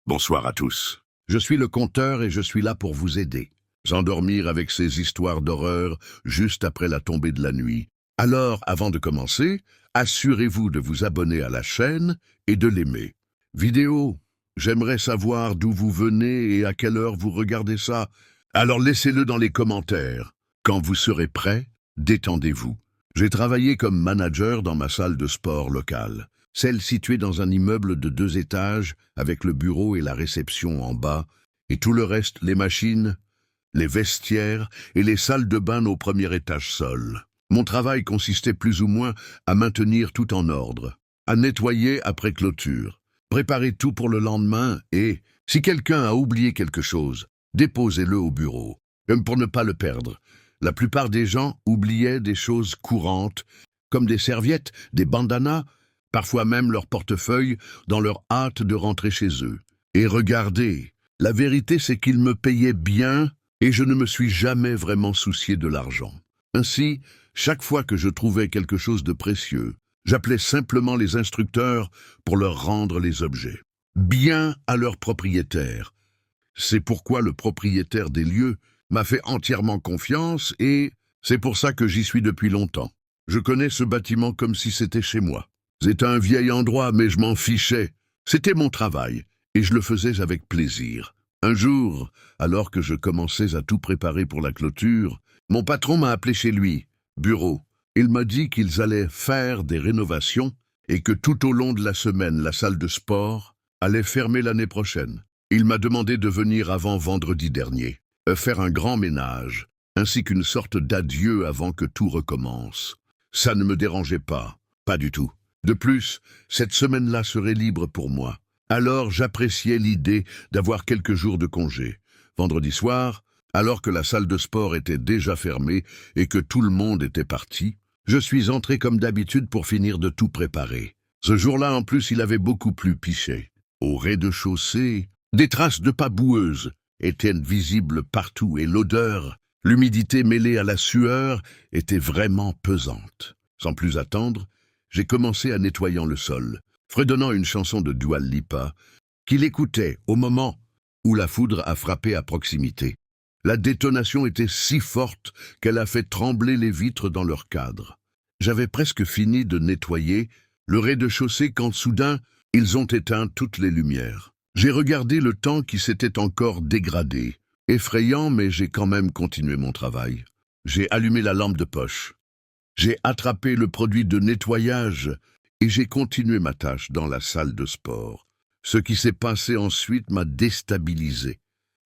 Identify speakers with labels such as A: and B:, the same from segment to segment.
A: Bonsoir à tous. Je suis le conteur et je suis là pour vous aider. S'endormir avec ces histoires d'horreur juste après la tombée de la nuit. Alors, avant de commencer, assurez-vous de vous abonner à la chaîne et de l'aimer. Vidéo, j'aimerais savoir d'où vous venez et à quelle heure vous regardez ça. Alors laissez-le dans les commentaires. Quand vous serez prêt, détendez-vous. J'ai travaillé comme manager dans ma salle de sport locale. Celle située dans un immeuble de 2 étages, avec le bureau et la réception en bas, et tout le reste, les machines, les vestiaires et les salles de bain au premier étage sol. Mon travail consistait plus ou moins à maintenir tout en ordre, à nettoyer après clôture, préparer tout pour le lendemain et, si quelqu'un a oublié quelque chose, déposez-le au bureau, pour ne pas le perdre. La plupart des gens oubliaient des choses courantes, comme des serviettes, des bandanas, parfois même leur portefeuille, dans leur hâte de rentrer chez eux. Et regardez, la vérité c'est qu'ils me payaient bien et je ne me suis jamais vraiment soucié de l'argent. Ainsi, chaque fois que je trouvais quelque chose de précieux, j'appelais simplement les instructeurs pour leur rendre les objets, bien à leur propriétaire. C'est pourquoi le propriétaire des lieux m'a fait entièrement confiance et c'est pour ça que j'y suis depuis longtemps. Je connais ce bâtiment comme si c'était chez moi. C'était un vieil endroit, mais je m'en fichais. C'était mon travail, et je le faisais avec plaisir. Un jour, alors que je commençais à tout préparer pour la clôture, mon patron m'a appelé chez lui, bureau. Il m'a dit qu'ils allaient faire des rénovations et que tout au long de la semaine, la salle de sport allait fermer l'année prochaine. Il m'a demandé de venir avant vendredi dernier, faire un grand ménage, ainsi qu'une sorte d'adieu avant que tout recommence. Ça ne me dérangeait pas du tout. De plus, cette semaine-là serait libre pour moi. Alors j'appréciais l'idée d'avoir quelques jours de congé. Vendredi soir, alors que la salle de sport était déjà fermée et que tout le monde était parti, je suis entré comme d'habitude pour finir de tout préparer. Ce jour-là, en plus, il avait beaucoup plu piché. Au rez-de-chaussée, des traces de pas boueuses étaient visibles partout et l'odeur, l'humidité mêlée à la sueur, était vraiment pesante. Sans plus attendre, j'ai commencé à nettoyer le sol, fredonnant une chanson de Dua Lipa, qu'il écoutait au moment où la foudre a frappé à proximité. La détonation était si forte qu'elle a fait trembler les vitres dans leur cadre. J'avais presque fini de nettoyer le rez-de-chaussée quand soudain, ils ont éteint toutes les lumières. J'ai regardé le temps qui s'était encore dégradé. Effrayant, mais j'ai quand même continué mon travail. J'ai allumé la lampe de poche. J'ai attrapé le produit de nettoyage et j'ai continué ma tâche dans la salle de sport. Ce qui s'est passé ensuite m'a déstabilisé.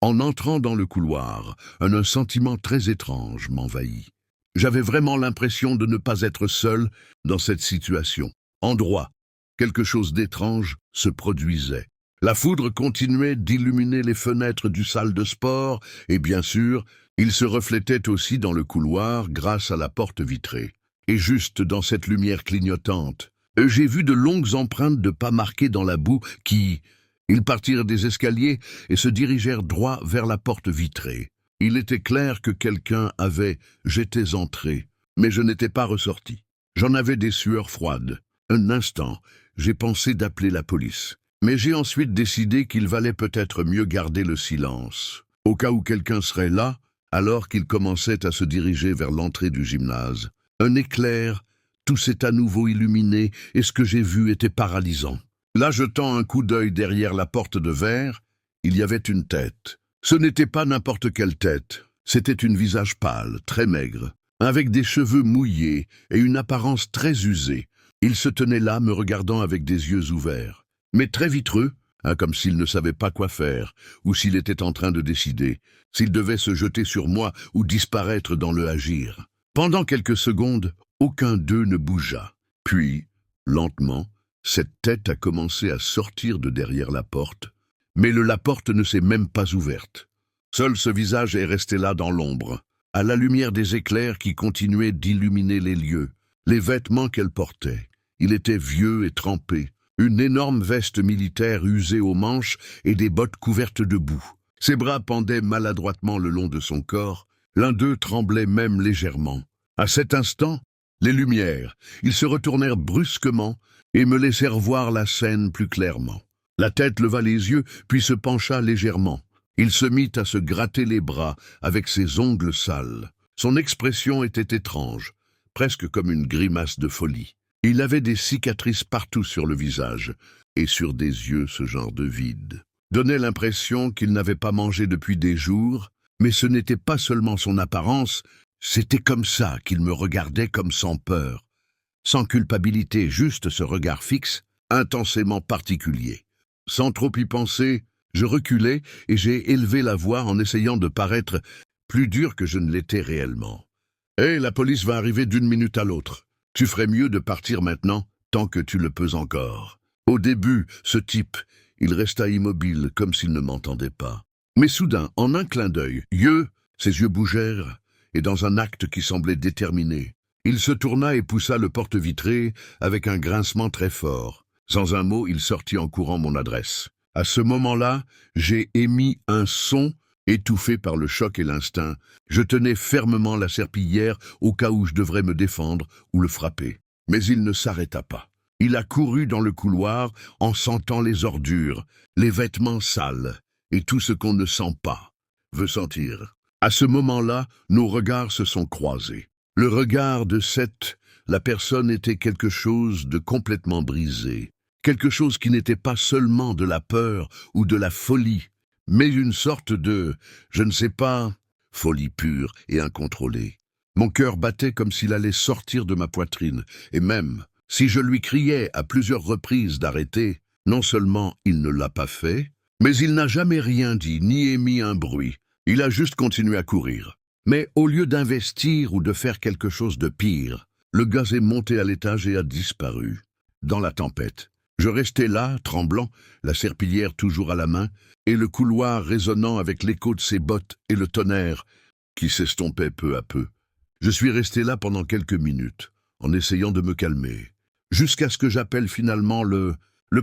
A: En entrant dans le couloir, un sentiment très étrange m'envahit. J'avais vraiment l'impression de ne pas être seul dans cette situation. En droit, quelque chose d'étrange se produisait. La foudre continuait d'illuminer les fenêtres du salle de sport et bien sûr, il se reflétait aussi dans le couloir grâce à la porte vitrée. Et juste dans cette lumière clignotante, j'ai vu de longues empreintes de pas marquées dans la boue qui... Ils partirent des escaliers et se dirigèrent droit vers la porte vitrée. Il était clair que quelqu'un avait... J'étais entré, mais je n'étais pas ressorti. J'en avais des sueurs froides. Un instant, j'ai pensé d'appeler la police. Mais j'ai ensuite décidé qu'il valait peut-être mieux garder le silence, au cas où quelqu'un serait là, alors qu'il commençait à se diriger vers l'entrée du gymnase. Un éclair, tout s'est à nouveau illuminé et ce que j'ai vu était paralysant. Là, jetant un coup d'œil derrière la porte de verre, il y avait une tête. Ce n'était pas n'importe quelle tête, c'était un visage pâle, très maigre, avec des cheveux mouillés et une apparence très usée. Il se tenait là, me regardant avec des yeux ouverts, mais très vitreux, comme s'il ne savait pas quoi faire, ou s'il était en train de décider, s'il devait se jeter sur moi ou disparaître dans le agir. Pendant quelques secondes, aucun d'eux ne bougea. Puis, lentement, cette tête a commencé à sortir de derrière la porte, mais la porte ne s'est même pas ouverte. Seul ce visage est resté là dans l'ombre, à la lumière des éclairs qui continuaient d'illuminer les lieux. Les vêtements qu'elle portait, il était vieux et trempé, une énorme veste militaire usée aux manches et des bottes couvertes de boue. Ses bras pendaient maladroitement le long de son corps, l'un d'eux tremblait même légèrement. À cet instant, les lumières, ils se retournèrent brusquement et me laissèrent voir la scène plus clairement. La tête leva les yeux, puis se pencha légèrement. Il se mit à se gratter les bras avec ses ongles sales. Son expression était étrange, presque comme une grimace de folie. Il avait des cicatrices partout sur le visage, et sur des yeux ce genre de vide. Donnait l'impression qu'il n'avait pas mangé depuis des jours, mais ce n'était pas seulement son apparence, c'était comme ça qu'il me regardait comme sans peur, sans culpabilité, juste ce regard fixe, intensément particulier. Sans trop y penser, je reculai et j'ai élevé la voix en essayant de paraître plus dur que je ne l'étais réellement. « Hé, la police va arriver d'une minute à l'autre. Tu ferais mieux de partir maintenant, tant que tu le peux encore. » Au début, ce type, il resta immobile, comme s'il ne m'entendait pas. Mais soudain, en un clin d'œil, ses yeux bougèrent, et dans un acte qui semblait déterminé, il se tourna et poussa le porte-vitré avec un grincement très fort. Sans un mot, il sortit en courant mon adresse. À ce moment-là, j'ai émis un son étouffé par le choc et l'instinct. Je tenais fermement la serpillière au cas où je devrais me défendre ou le frapper. Mais il ne s'arrêta pas. Il a couru dans le couloir en sentant les ordures, les vêtements sales et tout ce qu'on ne sent pas, veut sentir. À ce moment-là, nos regards se sont croisés. Le regard de la personne était quelque chose de complètement brisé, quelque chose qui n'était pas seulement de la peur ou de la folie, mais une sorte de, je ne sais pas, folie pure et incontrôlée. Mon cœur battait comme s'il allait sortir de ma poitrine, et même, si je lui criais à plusieurs reprises d'arrêter, non seulement il ne l'a pas fait, mais il n'a jamais rien dit, ni émis un bruit. Il a juste continué à courir. Mais au lieu d'investir ou de faire quelque chose de pire, le gaz est monté à l'étage et a disparu. Dans la tempête. Je restais là, tremblant, la serpillière toujours à la main, et le couloir résonnant avec l'écho de ses bottes et le tonnerre qui s'estompait peu à peu. Je suis resté là pendant quelques minutes, en essayant de me calmer, jusqu'à ce que j'appelle finalement le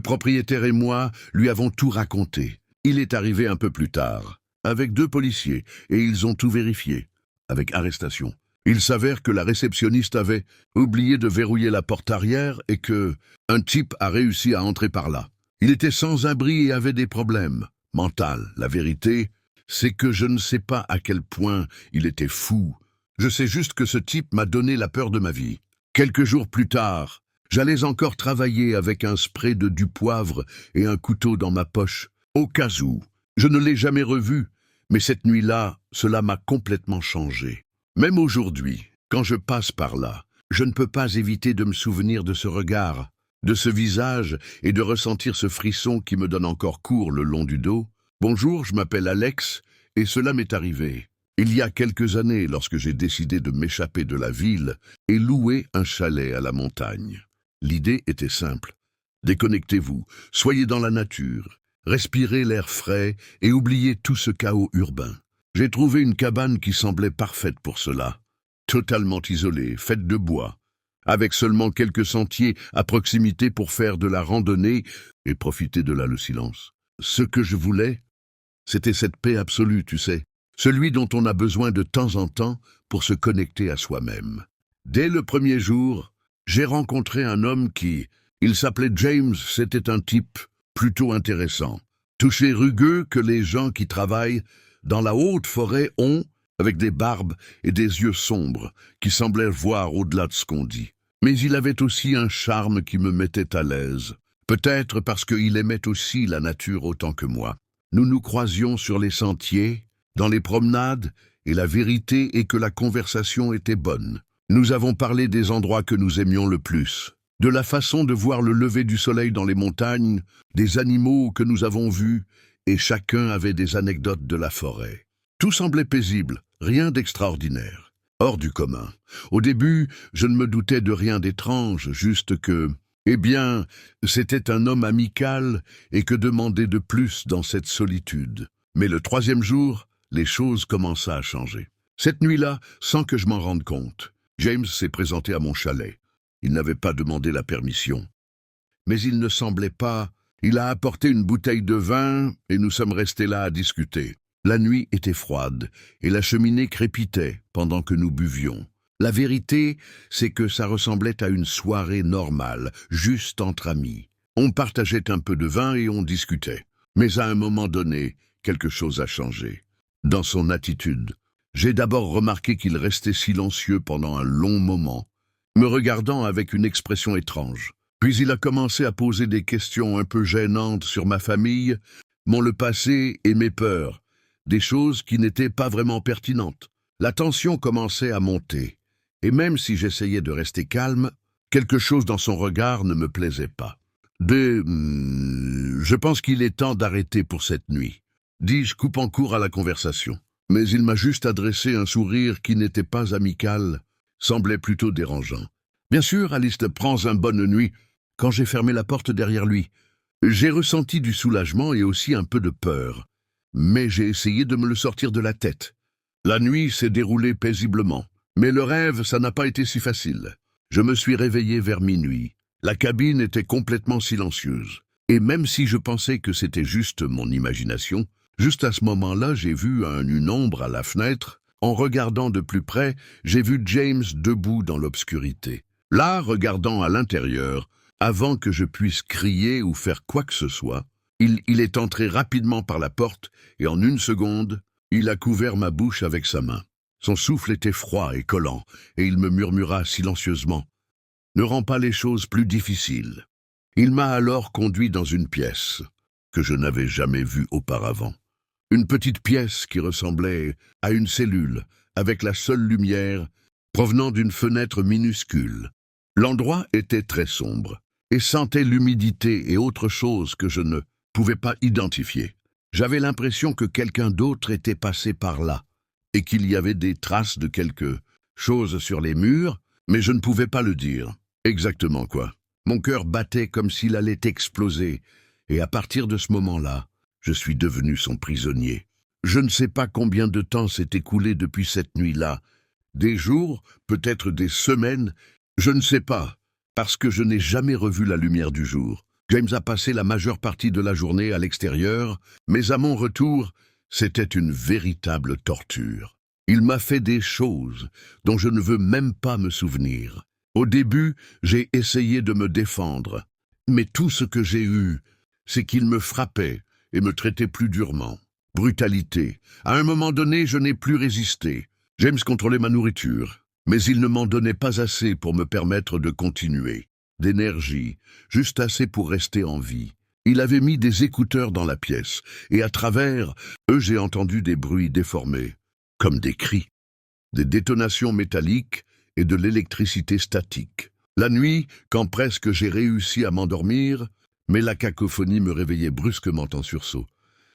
A: propriétaire et moi lui avons tout raconté. Il est arrivé un peu plus tard, avec 2 policiers, et ils ont tout vérifié, avec arrestation. Il s'avère que la réceptionniste avait oublié de verrouiller la porte arrière et que un type a réussi à entrer par là. Il était sans abri et avait des problèmes mentaux. La vérité, c'est que je ne sais pas à quel point il était fou. Je sais juste que ce type m'a donné la peur de ma vie. Quelques jours plus tard, j'allais encore travailler avec un spray de du poivre et un couteau dans ma poche, au cas où. Je ne l'ai jamais revu, mais cette nuit-là, cela m'a complètement changé. Même aujourd'hui, quand je passe par là, je ne peux pas éviter de me souvenir de ce regard, de ce visage et de ressentir ce frisson qui me donne encore cours le long du dos. Bonjour, je m'appelle Alex et cela m'est arrivé. Il y a quelques années, lorsque j'ai décidé de m'échapper de la ville et louer un chalet à la montagne. L'idée était simple. Déconnectez-vous, soyez dans la nature, respirez l'air frais et oubliez tout ce chaos urbain. J'ai trouvé une cabane qui semblait parfaite pour cela, totalement isolée, faite de bois, avec seulement quelques sentiers à proximité pour faire de la randonnée et profiter de là le silence. Ce que je voulais, c'était cette paix absolue, tu sais, celui dont on a besoin de temps en temps pour se connecter à soi-même. Dès le premier jour, j'ai rencontré un homme il s'appelait James, c'était un type plutôt intéressant, touché rugueux que les gens qui travaillent dans la haute forêt ont, avec des barbes et des yeux sombres, qui semblaient voir au-delà de ce qu'on dit. Mais il avait aussi un charme qui me mettait à l'aise. Peut-être parce qu'il aimait aussi la nature autant que moi. Nous nous croisions sur les sentiers, dans les promenades, et la vérité est que la conversation était bonne. Nous avons parlé des endroits que nous aimions le plus, de la façon de voir le lever du soleil dans les montagnes, des animaux que nous avons vus, et chacun avait des anecdotes de la forêt. Tout semblait paisible, rien d'extraordinaire, hors du commun. Au début, je ne me doutais de rien d'étrange, juste que, c'était un homme amical et que demander de plus dans cette solitude. Mais le 3e jour, les choses commençaient à changer. Cette nuit-là, sans que je m'en rende compte, James s'est présenté à mon chalet. Il n'avait pas demandé la permission. Mais il ne semblait pas... Il a apporté une bouteille de vin et nous sommes restés là à discuter. La nuit était froide et la cheminée crépitait pendant que nous buvions. La vérité, c'est que ça ressemblait à une soirée normale, juste entre amis. On partageait un peu de vin et on discutait. Mais à un moment donné, quelque chose a changé. Dans son attitude, j'ai d'abord remarqué qu'il restait silencieux pendant un long moment, me regardant avec une expression étrange. Puis il a commencé à poser des questions un peu gênantes sur ma famille, le passé et mes peurs, des choses qui n'étaient pas vraiment pertinentes. La tension commençait à monter, et même si j'essayais de rester calme, quelque chose dans son regard ne me plaisait pas. Je pense qu'il est temps d'arrêter pour cette nuit, dis-je coupant court à la conversation. Mais il m'a juste adressé un sourire qui n'était pas amical, semblait plutôt dérangeant. Bien sûr, Alice, prends une bonne nuit. Quand j'ai fermé la porte derrière lui, j'ai ressenti du soulagement et aussi un peu de peur. Mais j'ai essayé de me le sortir de la tête. La nuit s'est déroulée paisiblement, mais le rêve, ça n'a pas été si facile. Je me suis réveillé vers minuit. La cabine était complètement silencieuse. Et même si je pensais que c'était juste mon imagination, juste à ce moment-là, j'ai vu une ombre à la fenêtre. En regardant de plus près, j'ai vu James debout dans l'obscurité. Là, regardant à l'intérieur, avant que je puisse crier ou faire quoi que ce soit, il est entré rapidement par la porte et en une seconde, il a couvert ma bouche avec sa main. Son souffle était froid et collant et il me murmura silencieusement « Ne rends pas les choses plus difficiles ». Il m'a alors conduit dans une pièce que je n'avais jamais vue auparavant. Une petite pièce qui ressemblait à une cellule, avec la seule lumière provenant d'une fenêtre minuscule. L'endroit était très sombre et sentait l'humidité et autre chose que je ne pouvais pas identifier. J'avais l'impression que quelqu'un d'autre était passé par là et qu'il y avait des traces de quelque chose sur les murs, mais je ne pouvais pas le dire. Exactement quoi. Mon cœur battait comme s'il allait exploser et à partir de ce moment-là, je suis devenu son prisonnier. Je ne sais pas combien de temps s'est écoulé depuis cette nuit-là. Des jours, peut-être des semaines, je ne sais pas, parce que je n'ai jamais revu la lumière du jour. James a passé la majeure partie de la journée à l'extérieur, mais à mon retour, c'était une véritable torture. Il m'a fait des choses dont je ne veux même pas me souvenir. Au début, j'ai essayé de me défendre, mais tout ce que j'ai eu, c'est qu'il me frappait et me traitait plus durement. Brutalité. À un moment donné, je n'ai plus résisté. James contrôlait ma nourriture, mais il ne m'en donnait pas assez pour me permettre de continuer. D'énergie, juste assez pour rester en vie. Il avait mis des écouteurs dans la pièce, et à travers eux j'ai entendu des bruits déformés, comme des cris, des détonations métalliques et de l'électricité statique. La nuit, quand presque j'ai réussi à m'endormir, mais la cacophonie me réveillait brusquement en sursaut.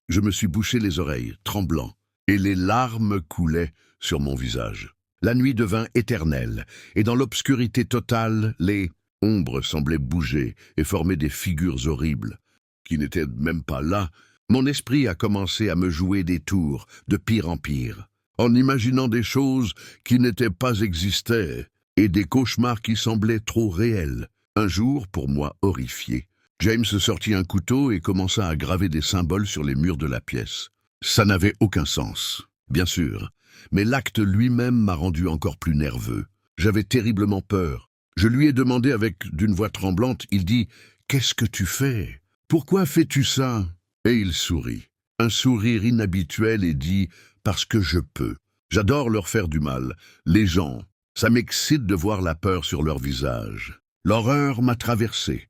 A: Je me suis bouché les oreilles, tremblant, et les larmes coulaient sur mon visage. La nuit devint éternelle, et dans l'obscurité totale, les ombres semblaient bouger et former des figures horribles, qui n'étaient même pas là. Mon esprit a commencé à me jouer des tours, de pire en pire, en imaginant des choses qui n'étaient pas existaient, et des cauchemars qui semblaient trop réels. Un jour, pour moi horrifié, James sortit un couteau et commença à graver des symboles sur les murs de la pièce. Ça n'avait aucun sens, bien sûr, mais l'acte lui-même m'a rendu encore plus nerveux. J'avais terriblement peur. Je lui ai demandé d'une voix tremblante, il dit « Qu'est-ce que tu fais? Pourquoi fais-tu ça ?» Et il sourit. Un sourire inhabituel et dit « Parce que je peux. J'adore leur faire du mal. Les gens, ça m'excite de voir la peur sur leur visage. » L'horreur m'a traversé.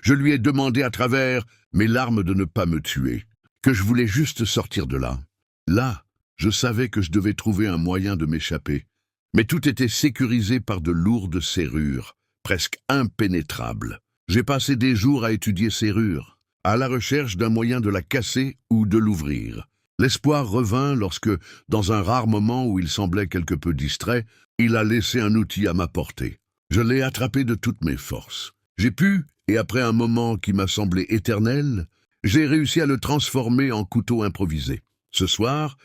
A: Je lui ai demandé à travers mes larmes de ne pas me tuer, que je voulais juste sortir de là. Là, je savais que je devais trouver un moyen de m'échapper. Mais tout était sécurisé par de lourdes serrures, presque impénétrables. J'ai passé des jours à étudier serrures, à la recherche d'un moyen de la casser ou de l'ouvrir. L'espoir revint lorsque, dans un rare moment où il semblait quelque peu distrait, il a laissé un outil à ma portée. Je l'ai attrapé de toutes mes forces. J'ai pu, et après un moment qui m'a semblé éternel, j'ai réussi à le transformer en couteau improvisé. Ce soir,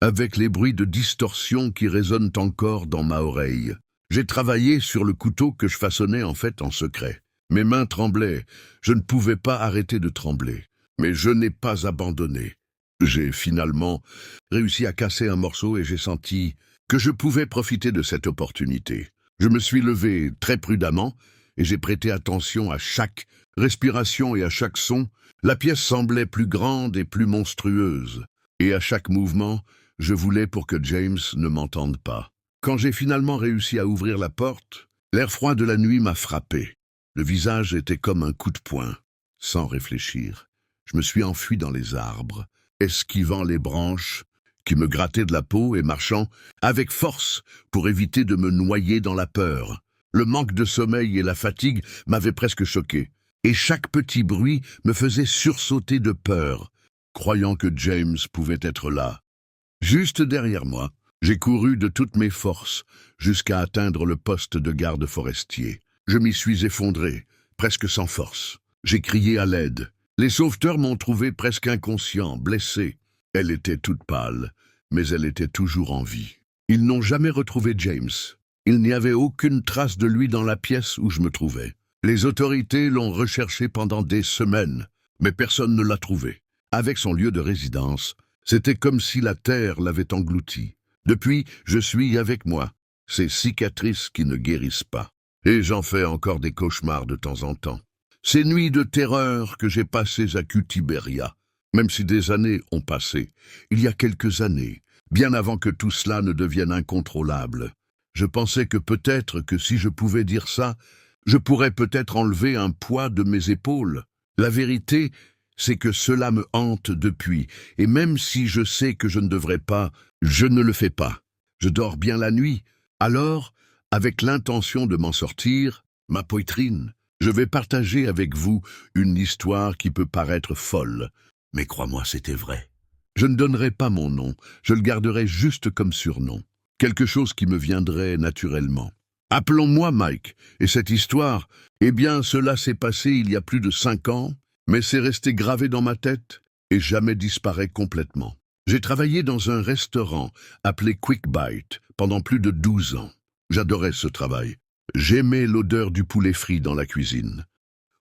A: avec les bruits de distorsion qui résonnent encore dans ma oreille, j'ai travaillé sur le couteau que je façonnais en fait en secret. Mes mains tremblaient, je ne pouvais pas arrêter de trembler, mais je n'ai pas abandonné. J'ai finalement réussi à casser un morceau et j'ai senti que je pouvais profiter de cette opportunité. Je me suis levé très prudemment, et j'ai prêté attention à chaque respiration et à chaque son. La pièce semblait plus grande et plus monstrueuse, et à chaque mouvement, je voulais pour que James ne m'entende pas. Quand j'ai finalement réussi à ouvrir la porte, l'air froid de la nuit m'a frappé. Le visage était comme un coup de poing. Sans réfléchir, je me suis enfui dans les arbres, esquivant les branches qui me grattaient de la peau et marchant avec force pour éviter de me noyer dans la peur. Le manque de sommeil et la fatigue m'avaient presque choqué, et chaque petit bruit me faisait sursauter de peur, croyant que James pouvait être là. Juste derrière moi, j'ai couru de toutes mes forces jusqu'à atteindre le poste de garde forestier. Je m'y suis effondré, presque sans force. J'ai crié à l'aide. Les sauveteurs m'ont trouvé presque inconscient, blessé. Elle était toute pâle, mais elle était toujours en vie. Ils n'ont jamais retrouvé James. Il n'y avait aucune trace de lui dans la pièce où je me trouvais. Les autorités l'ont recherché pendant des semaines, mais personne ne l'a trouvé. Avec son lieu de résidence, c'était comme si la terre l'avait englouti. Depuis, je suis avec moi, ces cicatrices qui ne guérissent pas. Et j'en fais encore des cauchemars de temps en temps. Ces nuits de terreur que j'ai passées à Cutiberia, même si des années ont passé, il y a quelques années, bien avant que tout cela ne devienne incontrôlable. Je pensais que peut-être que si je pouvais dire ça, je pourrais peut-être enlever un poids de mes épaules. La vérité, c'est que cela me hante depuis, et même si je sais que je ne devrais pas, je ne le fais pas. Je dors bien la nuit, alors, avec l'intention de m'en sortir, ma poitrine, je vais partager avec vous une histoire qui peut paraître folle, mais crois-moi, c'était vrai. Je ne donnerai pas mon nom, je le garderai juste comme surnom, quelque chose qui me viendrait naturellement. Appelons-moi Mike, et cette histoire, eh bien, cela s'est passé il y a plus de 5 ans, mais c'est resté gravé dans ma tête et jamais disparaît complètement. J'ai travaillé dans un restaurant appelé Quick Bite pendant plus de 12 ans. J'adorais ce travail. J'aimais l'odeur du poulet frit dans la cuisine.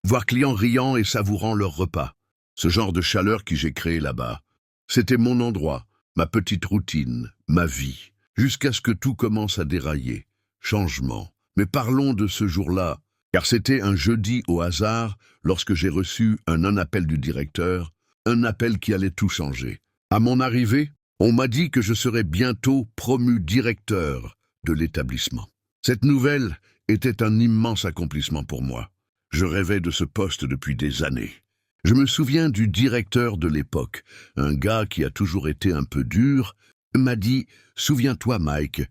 A: Voir clients riant et savourant leur repas. Ce genre de chaleur que j'ai créé là-bas. C'était mon endroit, ma petite routine, ma vie, jusqu'à ce que tout commence à dérailler. Changement. Mais parlons de ce jour-là, car c'était un jeudi au hasard lorsque j'ai reçu un appel du directeur, un appel qui allait tout changer. À mon arrivée, on m'a dit que je serais bientôt promu directeur de l'établissement. Cette nouvelle était un immense accomplissement pour moi. Je rêvais de ce poste depuis des années. Je me souviens du directeur de l'époque, un gars qui a toujours été un peu dur, m'a dit « Souviens-toi, Mike,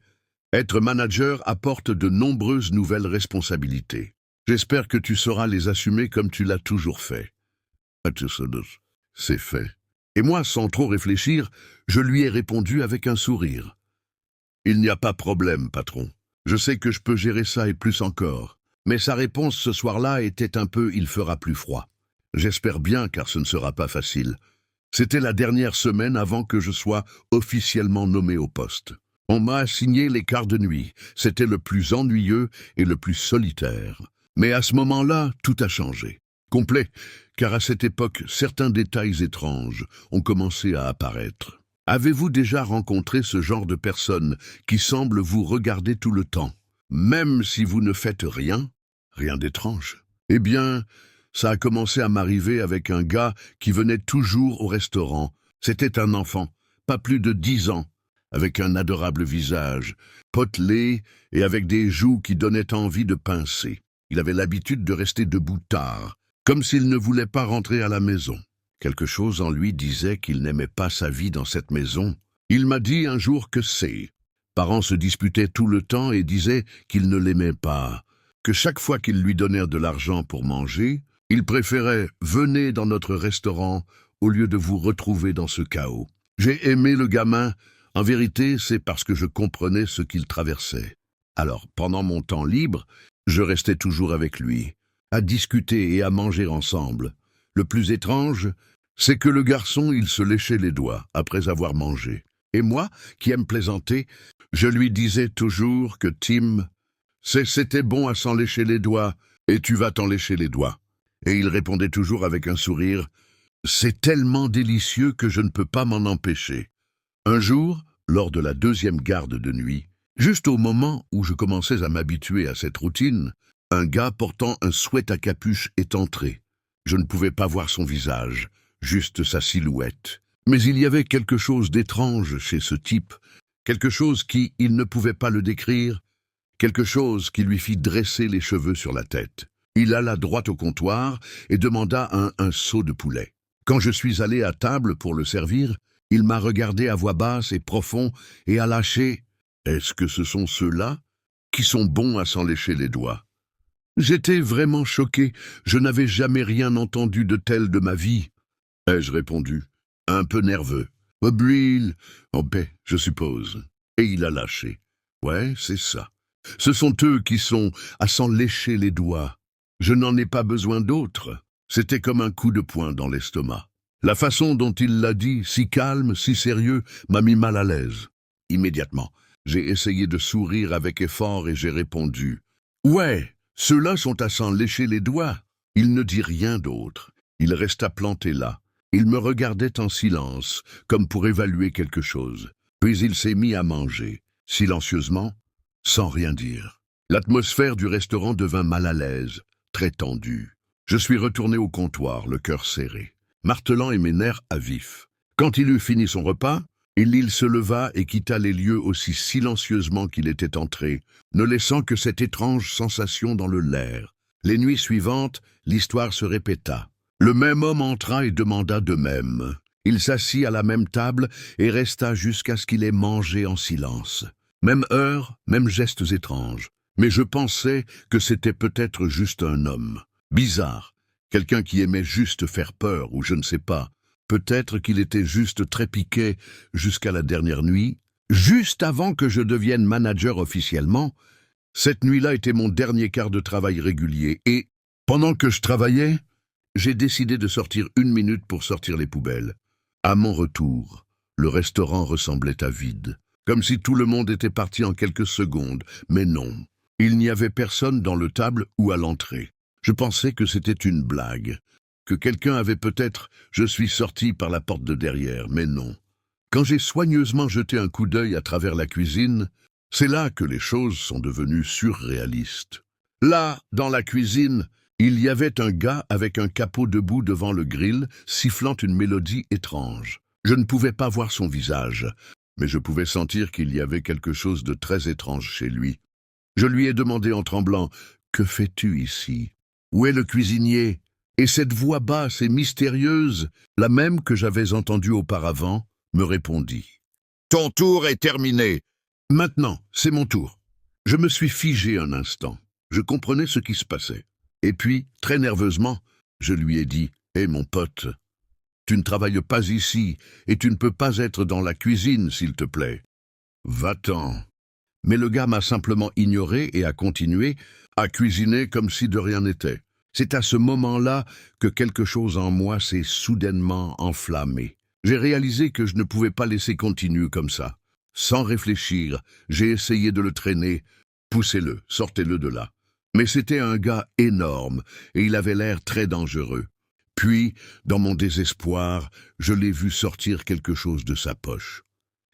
A: être manager apporte de nombreuses nouvelles responsabilités. J'espère que tu sauras les assumer comme tu l'as toujours fait. » C'est fait. Et moi, sans trop réfléchir, je lui ai répondu avec un sourire. « Il n'y a pas de problème, patron. Je sais que je peux gérer ça et plus encore. » Mais sa réponse ce soir-là était un peu « il fera plus froid ». J'espère bien, car ce ne sera pas facile. C'était la dernière semaine avant que je sois officiellement nommé au poste. On m'a assigné les quarts de nuit. C'était le plus ennuyeux et le plus solitaire. Mais à ce moment-là, tout a changé. Complet, car à cette époque, certains détails étranges ont commencé à apparaître. Avez-vous déjà rencontré ce genre de personne qui semble vous regarder tout le temps, même si vous ne faites rien? Rien d'étrange. Eh bien, ça a commencé à m'arriver avec un gars qui venait toujours au restaurant. C'était un enfant, pas plus de 10 ans, avec un adorable visage, potelé et avec des joues qui donnaient envie de pincer. Il avait l'habitude de rester debout tard, comme s'il ne voulait pas rentrer à la maison. Quelque chose en lui disait qu'il n'aimait pas sa vie dans cette maison. Il m'a dit un jour que ses parents se disputaient tout le temps et disaient qu'ils ne l'aimaient pas, que chaque fois qu'ils lui donnèrent de l'argent pour manger, il préférait « venez dans notre restaurant » au lieu de vous retrouver dans ce chaos. J'ai aimé le gamin. En vérité, c'est parce que je comprenais ce qu'il traversait. Alors, pendant mon temps libre, je restais toujours avec lui, à discuter et à manger ensemble. Le plus étrange, c'est que le garçon, il se léchait les doigts après avoir mangé. Et moi, qui aime plaisanter, je lui disais toujours que Tim, c'était bon à s'en lécher les doigts, et tu vas t'en lécher les doigts. Et il répondait toujours avec un sourire, « C'est tellement délicieux que je ne peux pas m'en empêcher. » Un jour, lors de la 2e garde de nuit, juste au moment où je commençais à m'habituer à cette routine, Un gars portant un sweat à capuche est entré. Je ne pouvais pas voir son visage, juste sa silhouette. Mais il y avait quelque chose d'étrange chez ce type, quelque chose qui, il ne pouvait pas le décrire, quelque chose qui lui fit dresser les cheveux sur la tête. Il alla droit au comptoir et demanda un seau de poulet. Quand je suis allé à table pour le servir, il m'a regardé à voix basse et profond et a lâché « Est-ce que ce sont ceux-là qui sont bons à s'en lécher les doigts ?» J'étais vraiment choqué, je n'avais jamais rien entendu de tel de ma vie. Ai-je répondu, un peu nerveux. « Bril, en paix, je suppose. » Et il a lâché. « Ouais, c'est ça. Ce sont eux qui sont à s'en lécher les doigts. Je n'en ai pas besoin d'autres. » C'était comme un coup de poing dans l'estomac. La façon dont il l'a dit, si calme, si sérieux, m'a mis mal à l'aise. Immédiatement, j'ai essayé de sourire avec effort et j'ai répondu « Ouais, ceux-là sont à s'en lécher les doigts. » Il ne dit rien d'autre. Il resta planté là. Il me regardait en silence, comme pour évaluer quelque chose. Puis il s'est mis à manger, silencieusement, sans rien dire. L'atmosphère du restaurant devint mal à l'aise, très tendue. Je suis retourné au comptoir, le cœur serré, martelant et mes nerfs à vif. Quand il eut fini son repas, il se leva et quitta les lieux aussi silencieusement qu'il était entré, ne laissant que cette étrange sensation dans le l'air. Les nuits suivantes, l'histoire se répéta. Le même homme entra et demanda de même. Il s'assit à la même table et resta jusqu'à ce qu'il ait mangé en silence. Même heure, mêmes gestes étranges. Mais je pensais que c'était peut-être juste un homme. Bizarre, quelqu'un qui aimait juste faire peur, ou je ne sais pas. Peut-être qu'il était juste très piqué jusqu'à la dernière nuit, juste avant que je devienne manager officiellement. Cette nuit-là était mon dernier quart de travail régulier, et, pendant que je travaillais, j'ai décidé de sortir 1 minute pour sortir les poubelles. À mon retour, le restaurant ressemblait à vide, comme si tout le monde était parti en quelques secondes, mais non. Il n'y avait personne dans le table ou à l'entrée. Je pensais que c'était une blague, que quelqu'un avait peut-être « je suis sorti par la porte de derrière », mais non. Quand j'ai soigneusement jeté un coup d'œil à travers la cuisine, c'est là que les choses sont devenues surréalistes. Là, dans la cuisine, il y avait un gars avec un capot debout devant le grill, sifflant une mélodie étrange. Je ne pouvais pas voir son visage, mais je pouvais sentir qu'il y avait quelque chose de très étrange chez lui. Je lui ai demandé en tremblant « Que fais-tu ici ? Où est le cuisinier ?» Et cette voix basse et mystérieuse, la même que j'avais entendue auparavant, me répondit « Ton tour est terminé. Maintenant, c'est mon tour. » Je me suis figé un instant. Je comprenais ce qui se passait. Et puis, très nerveusement, je lui ai dit « Hé mon pote, tu ne travailles pas ici et tu ne peux pas être dans la cuisine, s'il te plaît. Va-t'en. » Mais le gars m'a simplement ignoré et a continué à cuisiner comme si de rien n'était. C'est à ce moment-là que quelque chose en moi s'est soudainement enflammé. J'ai réalisé que je ne pouvais pas laisser continuer comme ça. Sans réfléchir, j'ai essayé de le traîner. Poussez-le, sortez-le de là. Mais c'était un gars énorme et il avait l'air très dangereux. Puis, dans mon désespoir, je l'ai vu sortir quelque chose de sa poche.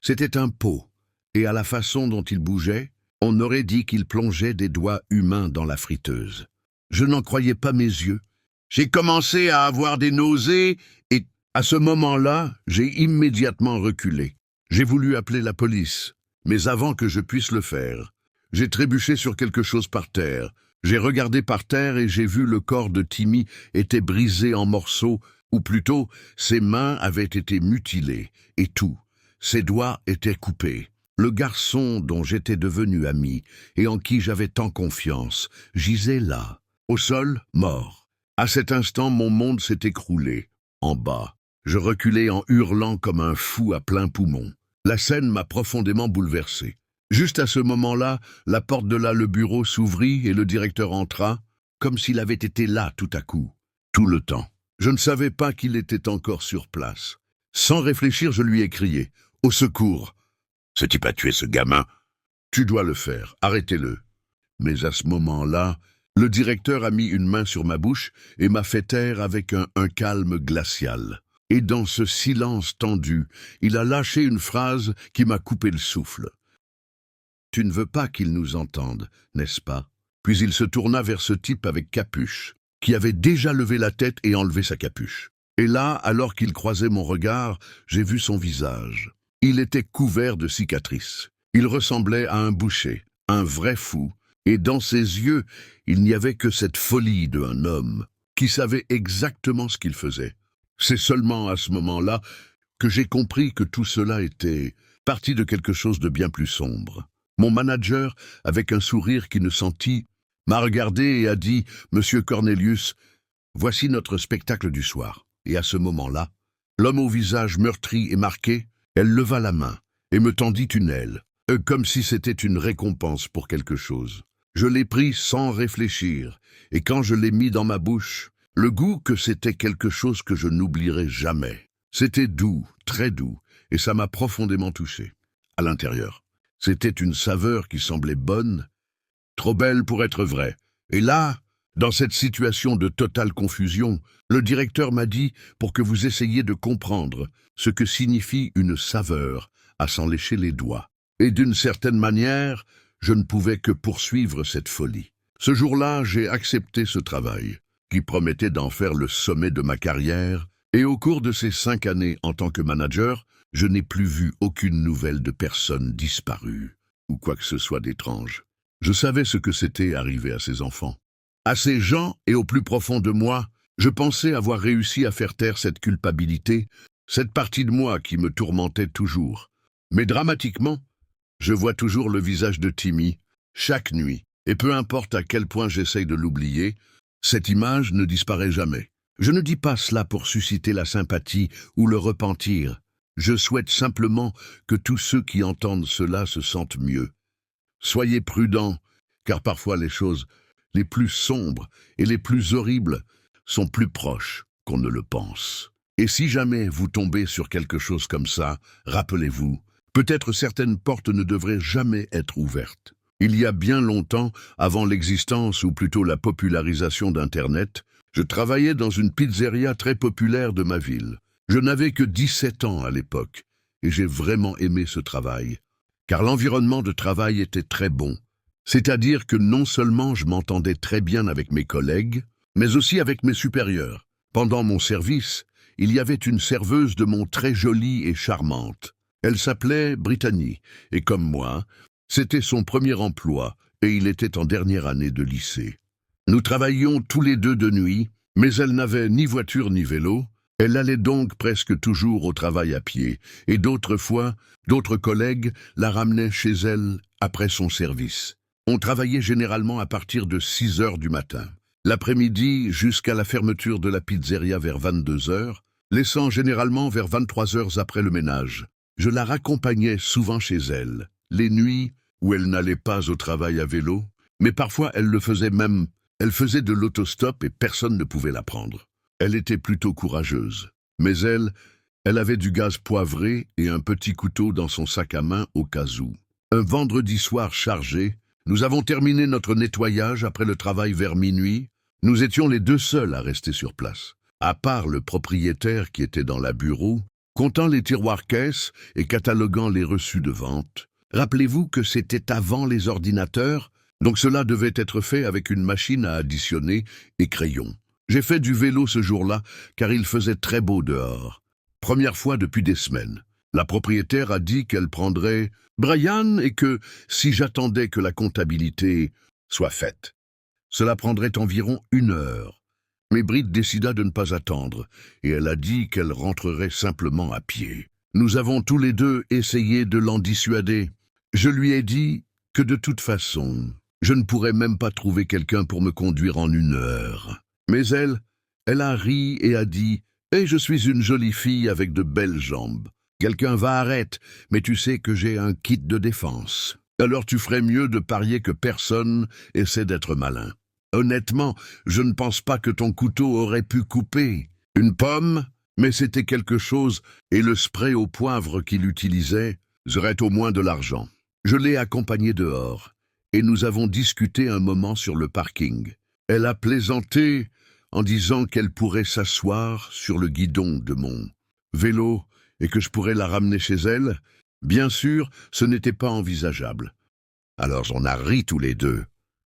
A: C'était un pot, et à la façon dont il bougeait, on aurait dit qu'il plongeait des doigts humains dans la friteuse. Je n'en croyais pas mes yeux. J'ai commencé à avoir des nausées et, à ce moment-là, j'ai immédiatement reculé. J'ai voulu appeler la police, mais avant que je puisse le faire, j'ai trébuché sur quelque chose par terre. J'ai regardé par terre et j'ai vu le corps de Timmy était brisé en morceaux, ou plutôt, ses mains avaient été mutilées, et tout. Ses doigts étaient coupés. Le garçon dont j'étais devenu ami et en qui j'avais tant confiance gisait là, au sol, mort. À cet instant, mon monde s'est écroulé. En bas, je reculais en hurlant comme un fou à plein poumon. La scène m'a profondément bouleversé. Juste à ce moment-là, la porte de là, le bureau s'ouvrit et le directeur entra, comme s'il avait été là tout à coup, tout le temps. Je ne savais pas qu'il était encore sur place. Sans réfléchir, je lui ai crié « Au secours !» « Ce type a tué ce gamin. Tu dois le faire, arrêtez-le. » Mais à ce moment-là, le directeur a mis une main sur ma bouche et m'a fait taire avec un calme glacial. Et dans ce silence tendu, il a lâché une phrase qui m'a coupé le souffle. « Tu ne veux pas qu'il nous entende, n'est-ce pas ? Puis il se tourna vers ce type avec capuche, qui avait déjà levé la tête et enlevé sa capuche. Et là, alors qu'il croisait mon regard, j'ai vu son visage. Il était couvert de cicatrices. Il ressemblait à un boucher, un vrai fou, et dans ses yeux, il n'y avait que cette folie d'un homme qui savait exactement ce qu'il faisait. C'est seulement à ce moment-là que j'ai compris que tout cela était partie de quelque chose de bien plus sombre. Mon manager, avec un sourire qui ne sentit, m'a regardé et a dit « Monsieur Cornelius, voici notre spectacle du soir. » Et à ce moment-là, l'homme au visage meurtri et marqué, elle leva la main et me tendit une aile, comme si c'était une récompense pour quelque chose. Je l'ai pris sans réfléchir, et quand je l'ai mis dans ma bouche, le goût que c'était quelque chose que je n'oublierai jamais. C'était doux, très doux, et ça m'a profondément touché. À l'intérieur, c'était une saveur qui semblait bonne, trop belle pour être vraie. Et là, dans cette situation de totale confusion, le directeur m'a dit pour que vous essayiez de comprendre ce que signifie une saveur à s'en lécher les doigts. Et d'une certaine manière, je ne pouvais que poursuivre cette folie. Ce jour-là, j'ai accepté ce travail, qui promettait d'en faire le sommet de ma carrière, et au cours de ces 5 années en tant que manager, je n'ai plus vu aucune nouvelle de personne disparue, ou quoi que ce soit d'étrange. Je savais ce que c'était arriver à ces enfants. À ces gens, et au plus profond de moi, je pensais avoir réussi à faire taire cette culpabilité, cette partie de moi qui me tourmentait toujours. Mais dramatiquement, je vois toujours le visage de Timmy, chaque nuit, et peu importe à quel point j'essaye de l'oublier, cette image ne disparaît jamais. Je ne dis pas cela pour susciter la sympathie ou le repentir. Je souhaite simplement que tous ceux qui entendent cela se sentent mieux. Soyez prudents, car parfois les choses les plus sombres et les plus horribles sont plus proches qu'on ne le pense. Et si jamais vous tombez sur quelque chose comme ça, rappelez-vous, peut-être certaines portes ne devraient jamais être ouvertes. Il y a bien longtemps, avant l'existence ou plutôt la popularisation d'Internet, je travaillais dans une pizzeria très populaire de ma ville. Je n'avais que 17 ans à l'époque, et j'ai vraiment aimé ce travail, car l'environnement de travail était très bon. C'est-à-dire que non seulement je m'entendais très bien avec mes collègues, mais aussi avec mes supérieurs. Pendant mon service, il y avait une serveuse de mon très jolie et charmante. Elle s'appelait Brittany, et comme moi, c'était son premier emploi, et il était en dernière année de lycée. Nous travaillions tous les deux de nuit, mais elle n'avait ni voiture ni vélo. Elle allait donc presque toujours au travail à pied, et d'autres fois, d'autres collègues la ramenaient chez elle après son service. On travaillait généralement à partir de 6 heures du matin, l'après-midi jusqu'à la fermeture de la pizzeria vers 22 heures, laissant généralement vers 23 heures après le ménage. Je la raccompagnais souvent chez elle, les nuits où elle n'allait pas au travail à vélo, mais parfois elle le faisait même. Elle faisait de l'autostop et personne ne pouvait la prendre. Elle était plutôt courageuse, mais elle avait du gaz poivré et un petit couteau dans son sac à main au cas où. Un vendredi soir chargé, nous avons terminé notre nettoyage après le travail vers minuit. Nous étions les deux seuls à rester sur place, à part le propriétaire qui était dans la bureau, comptant les tiroirs-caisses et cataloguant les reçus de vente. Rappelez-vous que c'était avant les ordinateurs, donc cela devait être fait avec une machine à additionner et crayon. J'ai fait du vélo ce jour-là, car il faisait très beau dehors. Première fois depuis des semaines. La propriétaire a dit qu'elle prendrait Brian et que, si j'attendais que la comptabilité soit faite, cela prendrait environ 1 heure. Mais Britt décida de ne pas attendre, et elle a dit qu'elle rentrerait simplement à pied. Nous avons tous les deux essayé de l'en dissuader. Je lui ai dit que de toute façon, je ne pourrais même pas trouver quelqu'un pour me conduire en 1 heure. Mais elle a ri et a dit « Eh, je suis une jolie fille avec de belles jambes. Quelqu'un va arrête, mais tu sais que j'ai un kit de défense. Alors tu ferais mieux de parier que personne essaie d'être malin. Honnêtement, je ne pense pas que ton couteau aurait pu couper. Une pomme, mais c'était quelque chose, et le spray au poivre qu'il utilisait serait au moins de l'argent. Je l'ai accompagné dehors, et nous avons discuté un moment sur le parking. Elle a plaisanté en disant qu'elle pourrait s'asseoir sur le guidon de mon vélo et que je pourrais la ramener chez elle. Bien sûr, ce n'était pas envisageable. Alors on a ri tous les deux.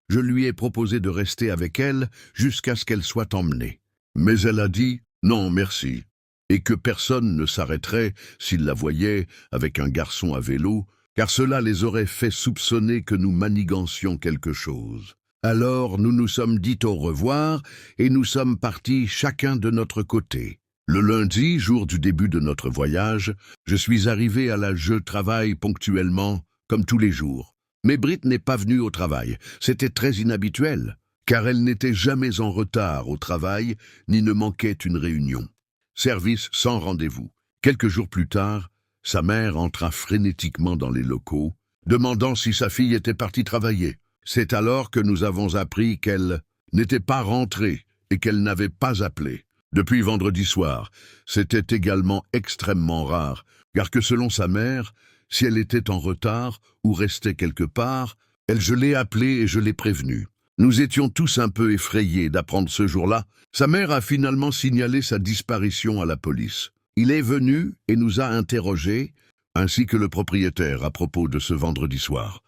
A: Je lui ai proposé de rester avec elle jusqu'à ce qu'elle soit emmenée. Mais elle a dit « Non, merci », et que personne ne s'arrêterait s'il la voyait avec un garçon à vélo, car cela les aurait fait soupçonner que nous manigancions quelque chose. Alors nous nous sommes dit au revoir et nous sommes partis chacun de notre côté. Le lundi, jour du début de notre voyage, je suis arrivé à la Je travaille ponctuellement, comme tous les jours. Mais Brit n'est pas venue au travail. C'était très inhabituel, car elle n'était jamais en retard au travail, ni ne manquait une réunion. Service sans rendez-vous. Quelques jours plus tard, sa mère entra frénétiquement dans les locaux, demandant si sa fille était partie travailler. C'est alors que nous avons appris qu'elle n'était pas rentrée et qu'elle n'avait pas appelé. Depuis vendredi soir, c'était également extrêmement rare, car que selon sa mère, si elle était en retard ou restait quelque part, je l'ai appelée et je l'ai prévenue. Nous étions tous un peu effrayés d'apprendre ce jour-là. Sa mère a finalement signalé sa disparition à la police. Il est venu et nous a interrogés, ainsi que le propriétaire à propos de ce vendredi soir.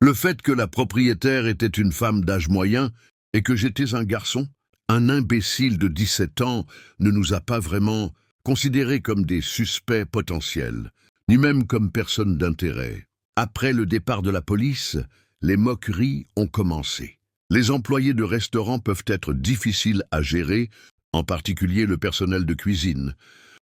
A: Le fait que la propriétaire était une femme d'âge moyen et que j'étais un garçon, un imbécile de 17 ans, ne nous a pas vraiment considérés comme des suspects potentiels, ni même comme personnes d'intérêt. Après le départ de la police, les moqueries ont commencé. Les employés de restaurants peuvent être difficiles à gérer, en particulier le personnel de cuisine,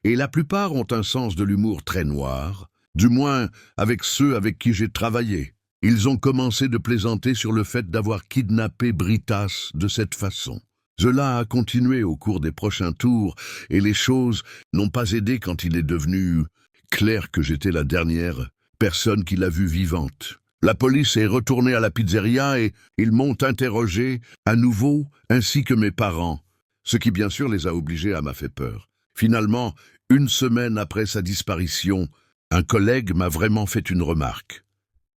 A: et la plupart ont un sens de l'humour très noir, du moins avec ceux avec qui j'ai travaillé. Ils ont commencé de plaisanter sur le fait d'avoir kidnappé Britas de cette façon. Cela a continué au cours des prochains tours, et les choses n'ont pas aidé quand il est devenu clair que j'étais la dernière personne qui l'a vue vivante. La police est retournée à la pizzeria et ils m'ont interrogé à nouveau, ainsi que mes parents, ce qui bien sûr les a obligés à m'a fait peur. Finalement, une semaine après sa disparition, un collègue m'a vraiment fait une remarque.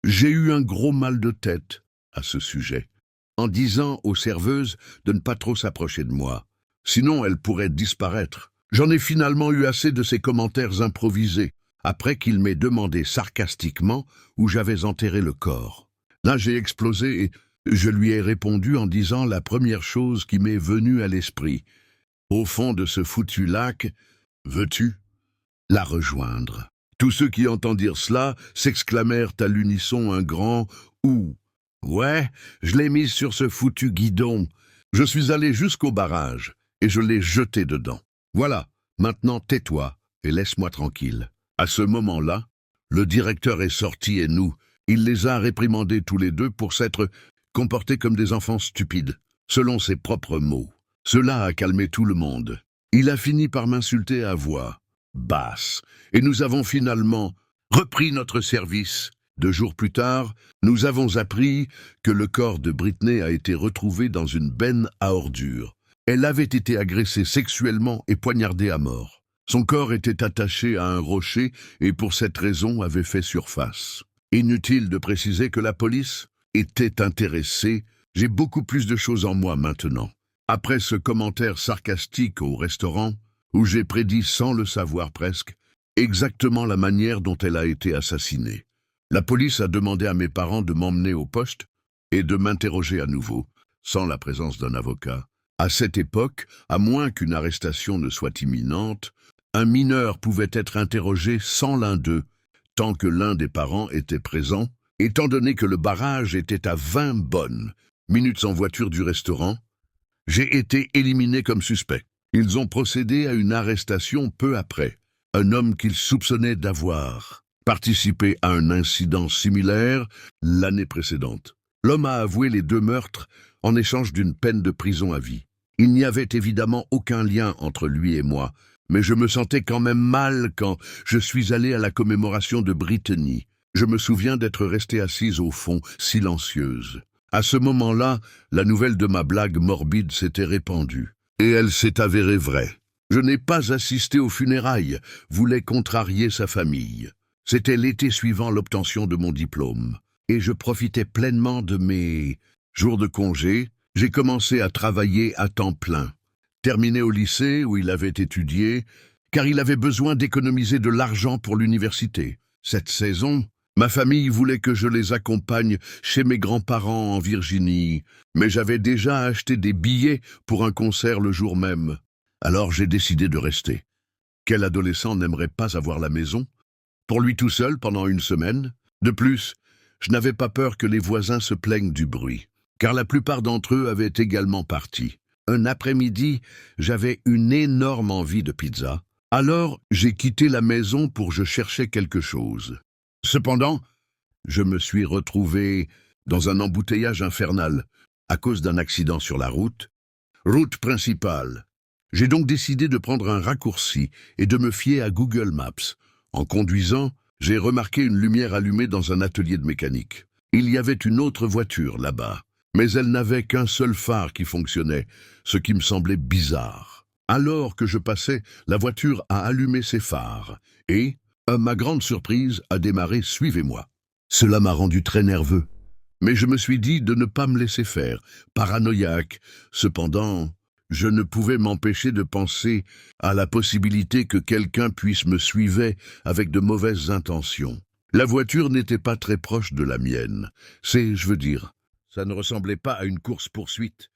A: J'ai eu un gros mal de tête à ce sujet, en disant aux serveuses de ne pas trop s'approcher de moi, sinon elles pourraient disparaître. J'en ai finalement eu assez de ces commentaires improvisés, après qu'il m'ait demandé sarcastiquement où j'avais enterré le corps. Là, j'ai explosé et je lui ai répondu en disant la première chose qui m'est venue à l'esprit. Au fond de ce foutu lac, veux-tu la rejoindre? Tous ceux qui entendirent cela s'exclamèrent à l'unisson un grand « Ouh ». Ouais, je l'ai mise sur ce foutu guidon. Je suis allé jusqu'au barrage et je l'ai jeté dedans. Voilà, maintenant tais-toi et laisse-moi tranquille. À ce moment-là, le directeur est sorti et il les a réprimandés tous les deux pour s'être comportés comme des enfants stupides, selon ses propres mots. Cela a calmé tout le monde. Il a fini par m'insulter à voix basse, et nous avons finalement repris notre service. 2 jours plus tard, nous avons appris que le corps de Britney a été retrouvé dans une benne à ordures. Elle avait été agressée sexuellement et poignardée à mort. Son corps était attaché à un rocher et pour cette raison avait fait surface. Inutile de préciser que la police était intéressée. J'ai beaucoup plus de choses en moi maintenant. Après ce commentaire sarcastique au restaurant, où j'ai prédit sans le savoir presque, exactement la manière dont elle a été assassinée. La police a demandé à mes parents de m'emmener au poste et de m'interroger à nouveau, sans la présence d'un avocat. À cette époque, à moins qu'une arrestation ne soit imminente, un mineur pouvait être interrogé sans l'un d'eux, tant que l'un des parents était présent, étant donné que le barrage était à 20 bonnes minutes en voiture du restaurant. J'ai été éliminé comme suspect. Ils ont procédé à une arrestation peu après. Un homme qu'ils soupçonnaient d'avoir participé à un incident similaire l'année précédente. L'homme a avoué les 2 meurtres en échange d'une peine de prison à vie. Il n'y avait évidemment aucun lien entre lui et moi, mais je me sentais quand même mal quand je suis allé à la commémoration de Brittany. Je me souviens d'être restée assise au fond, silencieuse. À ce moment-là, la nouvelle de ma blague morbide s'était répandue. Et elle s'est avérée vraie. Je n'ai pas assisté aux funérailles, voulais contrarier sa famille. C'était l'été suivant l'obtention de mon diplôme, et je profitais pleinement de mes jours de congé. J'ai commencé à travailler à temps plein. Terminé au lycée où il avait étudié, car il avait besoin d'économiser de l'argent pour l'université. Cette saison, Ma famille voulait que je les accompagne chez mes grands-parents en Virginie, mais j'avais déjà acheté des billets pour un concert le jour même. Alors j'ai décidé de rester. Quel adolescent n'aimerait pas avoir la maison? Pour lui tout seul pendant une semaine? De plus, je n'avais pas peur que les voisins se plaignent du bruit, car la plupart d'entre eux avaient également parti. Un après-midi, j'avais une énorme envie de pizza. Alors, j'ai quitté la maison pour je cherchais quelque chose. Cependant, je me suis retrouvé dans un embouteillage infernal à cause d'un accident sur la route principale. J'ai donc décidé de prendre un raccourci et de me fier à Google Maps. En conduisant, j'ai remarqué une lumière allumée dans un atelier de mécanique. Il y avait une autre voiture là-bas, mais elle n'avait qu'un seul phare qui fonctionnait, ce qui me semblait bizarre. Alors que je passais, la voiture a allumé ses phares et, à ma grande surprise, a démarré « Suivez-moi ». Cela m'a rendu très nerveux, mais je me suis dit de ne pas me laisser faire, paranoïaque. Cependant, je ne pouvais m'empêcher de penser à la possibilité que quelqu'un puisse me suivre avec de mauvaises intentions. La voiture n'était pas très proche de la mienne. Ça ne ressemblait pas à une course-poursuite.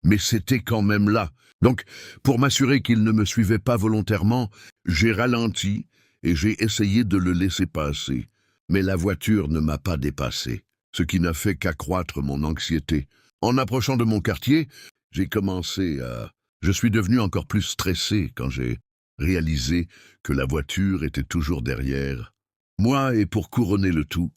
A: Mais c'était quand même là. Donc, pour m'assurer qu'il ne me suivait pas volontairement, j'ai ralenti et j'ai essayé de le laisser passer. Mais la voiture ne m'a pas dépassé, ce qui n'a fait qu'accroître mon anxiété. En approchant de mon quartier, Je suis devenu encore plus stressé quand j'ai réalisé que la voiture était toujours derrière moi et pour couronner le tout,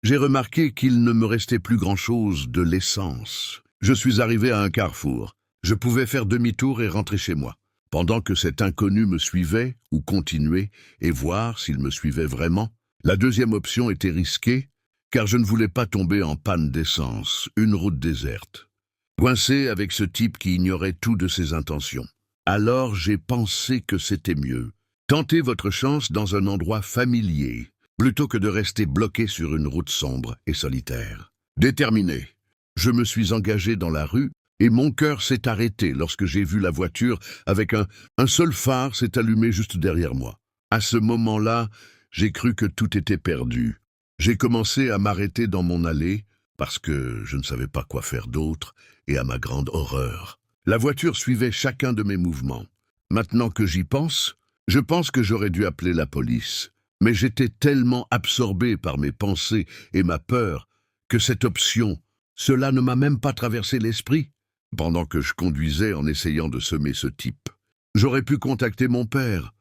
A: j'ai remarqué qu'il ne me restait plus grand-chose de l'essence. Je suis arrivé à un carrefour. Je pouvais faire demi-tour et rentrer chez moi, pendant que cet inconnu me suivait ou continuait et voir s'il me suivait vraiment. La deuxième option était risquée, car je ne voulais pas tomber en panne d'essence, une route déserte, coincé avec ce type qui ignorait tout de ses intentions. Alors j'ai pensé que c'était mieux. Tentez votre chance dans un endroit familier, plutôt que de rester bloqué sur une route sombre et solitaire. Déterminé, je me suis engagé dans la rue et mon cœur s'est arrêté lorsque j'ai vu la voiture avec un seul phare s'est allumé juste derrière moi. À ce moment-là, j'ai cru que tout était perdu. J'ai commencé à m'arrêter dans mon allée parce que je ne savais pas quoi faire d'autre et à ma grande horreur, la voiture suivait chacun de mes mouvements. Maintenant que j'y pense, je pense que j'aurais dû appeler la police. Mais j'étais tellement absorbé par mes pensées et ma peur que cette option, cela ne m'a même pas traversé l'esprit pendant que je conduisais en essayant de semer ce type. J'aurais pu contacter mon père.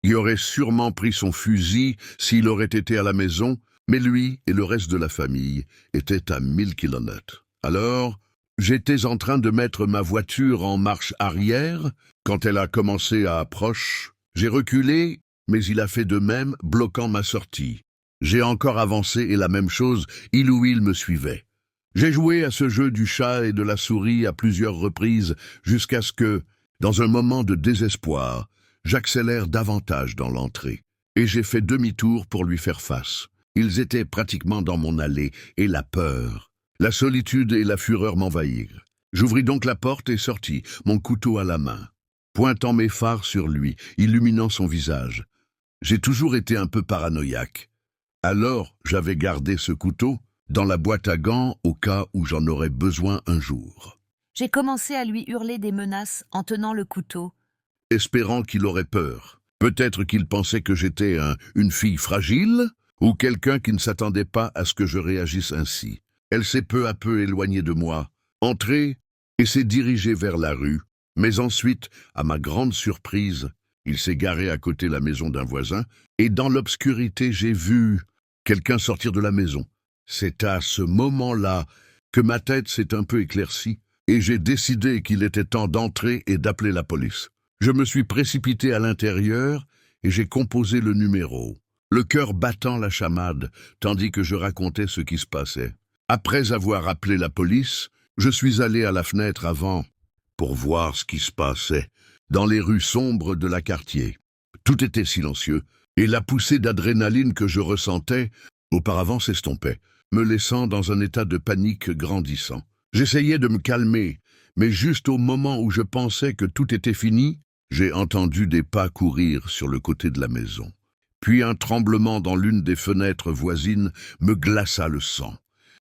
A: Il aurait sûrement pris son fusil s'il aurait été à la maison, mais lui et le reste de la famille étaient à 1000 kilomètres. Alors, j'étais en train de mettre ma voiture en marche arrière quand elle a commencé à approcher. J'ai reculé, mais il a fait de même, bloquant ma sortie. J'ai encore avancé et la même chose, il me suivait. J'ai joué à ce jeu du chat et de la souris à plusieurs reprises jusqu'à ce que, dans un moment de désespoir, j'accélère davantage dans l'entrée. Et j'ai fait demi-tour pour lui faire face. Ils étaient pratiquement dans mon allée et la peur, la solitude et la fureur m'envahirent. J'ouvris donc la porte et sortis, mon couteau à la main, pointant mes phares sur lui, illuminant son visage. J'ai toujours été un peu paranoïaque. Alors, j'avais gardé ce couteau dans la boîte à gants au cas où j'en aurais besoin un jour.
B: J'ai commencé à lui hurler des menaces en tenant le couteau.
A: Espérant qu'il aurait peur. Peut-être qu'il pensait que j'étais une fille fragile ou quelqu'un qui ne s'attendait pas à ce que je réagisse ainsi. Elle s'est peu à peu éloignée de moi, entrée et s'est dirigée vers la rue. Mais ensuite, à ma grande surprise, il s'est garé à côté de la maison d'un voisin, et dans l'obscurité, j'ai vu quelqu'un sortir de la maison. C'est à ce moment-là que ma tête s'est un peu éclaircie, et j'ai décidé qu'il était temps d'entrer et d'appeler la police. Je me suis précipité à l'intérieur, et j'ai composé le numéro, le cœur battant la chamade, tandis que je racontais ce qui se passait. Après avoir appelé la police, je suis allé à la fenêtre avant pour voir ce qui se passait dans les rues sombres de la quartier. Tout était silencieux, et la poussée d'adrénaline que je ressentais auparavant s'estompait, me laissant dans un état de panique grandissant. J'essayais de me calmer, mais juste au moment où je pensais que tout était fini, j'ai entendu des pas courir sur le côté de la maison. Puis un tremblement dans l'une des fenêtres voisines me glaça le sang.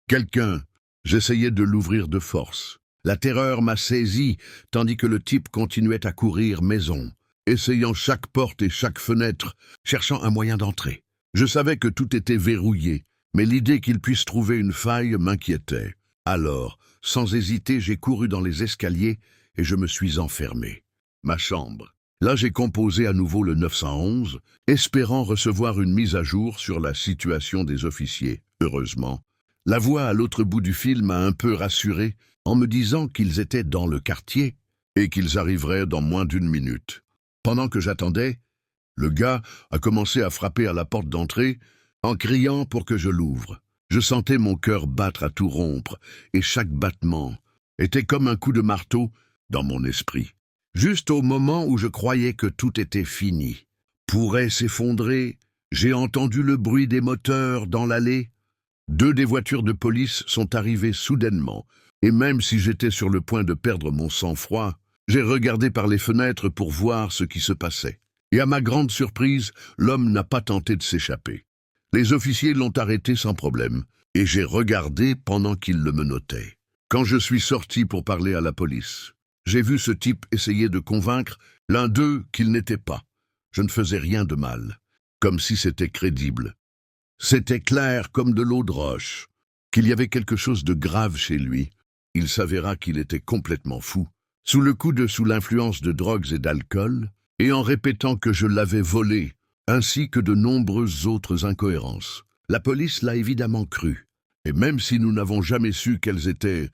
A: Quelqu'un, j'essayais de l'ouvrir de force. La terreur m'a saisi, tandis que le type continuait à courir maison, essayant chaque porte et chaque fenêtre, cherchant un moyen d'entrer. Je savais que tout était verrouillé, mais l'idée qu'il puisse trouver une faille m'inquiétait. Alors, sans hésiter, j'ai couru dans les escaliers et je me suis enfermé. Ma chambre. Là, j'ai composé à nouveau le 911, espérant recevoir une mise à jour sur la situation des officiers. Heureusement, la voix à l'autre bout du fil m'a un peu rassuré en me disant qu'ils étaient dans le quartier et qu'ils arriveraient dans moins d'une minute. Pendant que j'attendais, le gars a commencé à frapper à la porte d'entrée en criant pour que je l'ouvre. Je sentais mon cœur battre à tout rompre et chaque battement était comme un coup de marteau dans mon esprit. Juste au moment où je croyais que tout était fini, pourrait s'effondrer, j'ai entendu le bruit des moteurs dans l'allée. 2 des voitures de police sont arrivées soudainement, et même si j'étais sur le point de perdre mon sang-froid, j'ai regardé par les fenêtres pour voir ce qui se passait. Et à ma grande surprise, l'homme n'a pas tenté de s'échapper. Les officiers l'ont arrêté sans problème, et j'ai regardé pendant qu'il le menottait. Quand je suis sorti pour parler à la police, j'ai vu ce type essayer de convaincre l'un d'eux qu'il n'était pas. Je ne faisais rien de mal, comme si c'était crédible. C'était clair comme de l'eau de roche, qu'il y avait quelque chose de grave chez lui. Il s'avéra qu'il était complètement fou, sous l'influence de drogues et d'alcool, et en répétant que je l'avais volé, ainsi que de nombreuses autres incohérences. La police l'a évidemment cru, et même si nous n'avons jamais su quelles étaient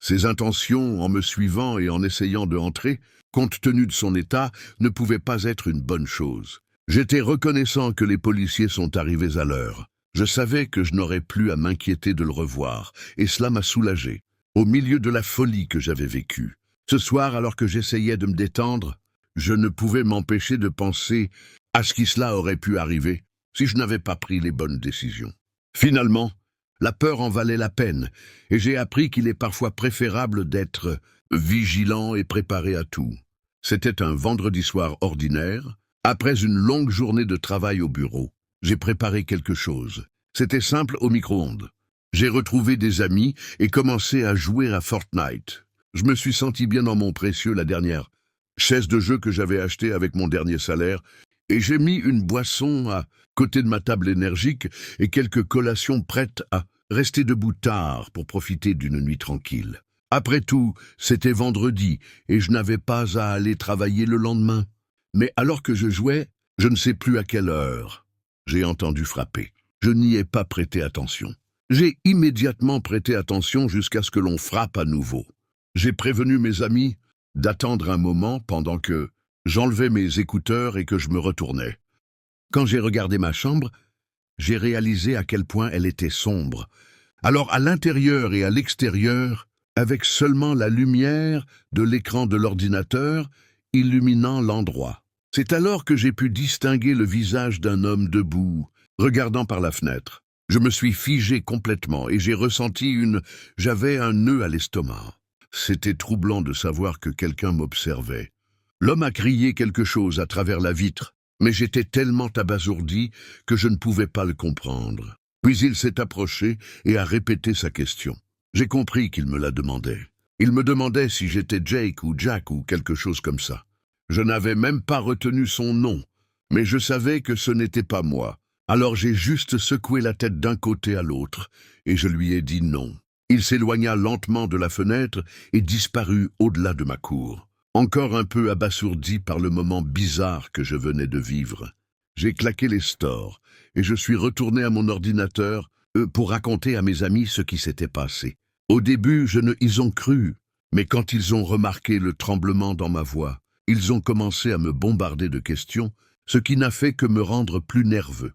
A: ses intentions en me suivant et en essayant de entrer, compte tenu de son état, ne pouvait pas être une bonne chose. J'étais reconnaissant que les policiers sont arrivés à l'heure. Je savais que je n'aurais plus à m'inquiéter de le revoir, et cela m'a soulagé, au milieu de la folie que j'avais vécue. Ce soir, alors que j'essayais de me détendre, je ne pouvais m'empêcher de penser à ce qui cela aurait pu arriver si je n'avais pas pris les bonnes décisions. Finalement, la peur en valait la peine, et j'ai appris qu'il est parfois préférable d'être vigilant et préparé à tout. C'était un vendredi soir ordinaire. Après une longue journée de travail au bureau, j'ai préparé quelque chose. C'était simple au micro-ondes. J'ai retrouvé des amis et commencé à jouer à Fortnite. Je me suis senti bien dans mon précieux la dernière chaise de jeu que j'avais achetée avec mon dernier salaire, et j'ai mis une boisson à côté de ma table énergique et quelques collations prêtes à rester debout tard pour profiter d'une nuit tranquille. Après tout, c'était vendredi et je n'avais pas à aller travailler le lendemain. Mais alors que je jouais, je ne sais plus à quelle heure, j'ai entendu frapper. Je n'y ai pas prêté attention. J'ai immédiatement prêté attention jusqu'à ce que l'on frappe à nouveau. J'ai prévenu mes amis d'attendre un moment pendant que j'enlevais mes écouteurs et que je me retournais. Quand j'ai regardé ma chambre, j'ai réalisé à quel point elle était sombre. Alors à l'intérieur et à l'extérieur, avec seulement la lumière de l'écran de l'ordinateur illuminant l'endroit. C'est alors que j'ai pu distinguer le visage d'un homme debout, regardant par la fenêtre. Je me suis figé complètement et j'ai ressenti j'avais un nœud à l'estomac. C'était troublant de savoir que quelqu'un m'observait. L'homme a crié quelque chose à travers la vitre, mais j'étais tellement abasourdi que je ne pouvais pas le comprendre. Puis il s'est approché et a répété sa question. J'ai compris qu'il me la demandait. Il me demandait si j'étais Jake ou Jack ou quelque chose comme ça. Je n'avais même pas retenu son nom, mais je savais que ce n'était pas moi. Alors j'ai juste secoué la tête d'un côté à l'autre, et je lui ai dit non. Il s'éloigna lentement de la fenêtre et disparut au-delà de ma cour. Encore un peu abasourdi par le moment bizarre que je venais de vivre. J'ai claqué les stores, et je suis retourné à mon ordinateur pour raconter à mes amis ce qui s'était passé. Au début, ils ont cru, mais quand ils ont remarqué le tremblement dans ma voix, ils ont commencé à me bombarder de questions, ce qui n'a fait que me rendre plus nerveux.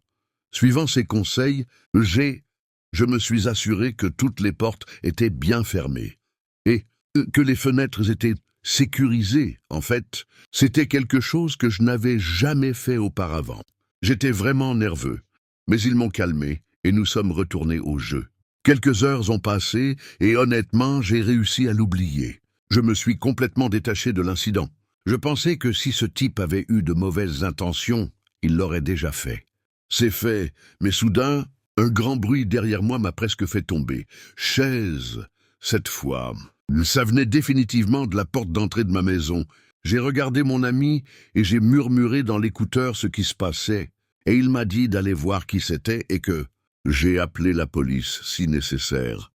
A: Suivant ces conseils, je me suis assuré que toutes les portes étaient bien fermées et que les fenêtres étaient sécurisées. En fait, c'était quelque chose que je n'avais jamais fait auparavant. J'étais vraiment nerveux, mais ils m'ont calmé et nous sommes retournés au jeu. Quelques heures ont passé et honnêtement, j'ai réussi à l'oublier. Je me suis complètement détaché de l'incident. Je pensais que si ce type avait eu de mauvaises intentions, il l'aurait déjà fait. C'est fait, mais soudain, un grand bruit derrière moi m'a presque fait tomber. Chaise, cette fois. Ça venait définitivement de la porte d'entrée de ma maison. J'ai regardé mon ami et j'ai murmuré dans l'écouteur ce qui se passait. Et il m'a dit d'aller voir qui c'était et que j'ai appelé la police si nécessaire.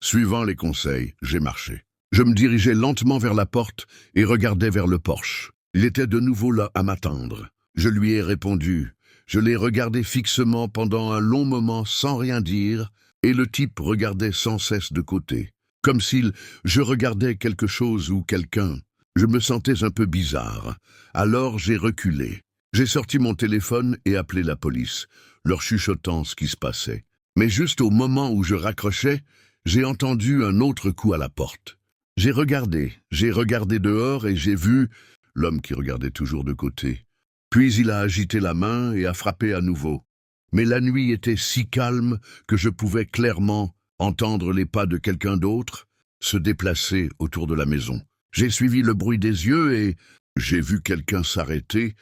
A: Suivant les conseils, j'ai marché. Je me dirigeais lentement vers la porte et regardais vers le porche. Il était de nouveau là à m'attendre. Je lui ai répondu. Je l'ai regardé fixement pendant un long moment sans rien dire, et le type regardait sans cesse de côté, comme je regardais quelque chose ou quelqu'un. Je me sentais un peu bizarre. Alors j'ai reculé. J'ai sorti mon téléphone et appelé la police, leur chuchotant ce qui se passait. Mais juste au moment où je raccrochais, j'ai entendu un autre coup à la porte. J'ai regardé dehors et j'ai vu l'homme qui regardait toujours de côté. Puis il a agité la main et a frappé à nouveau. Mais la nuit était si calme que je pouvais clairement entendre les pas de quelqu'un d'autre se déplacer autour de la maison. J'ai suivi le bruit des yeux et j'ai vu quelqu'un s'arrêter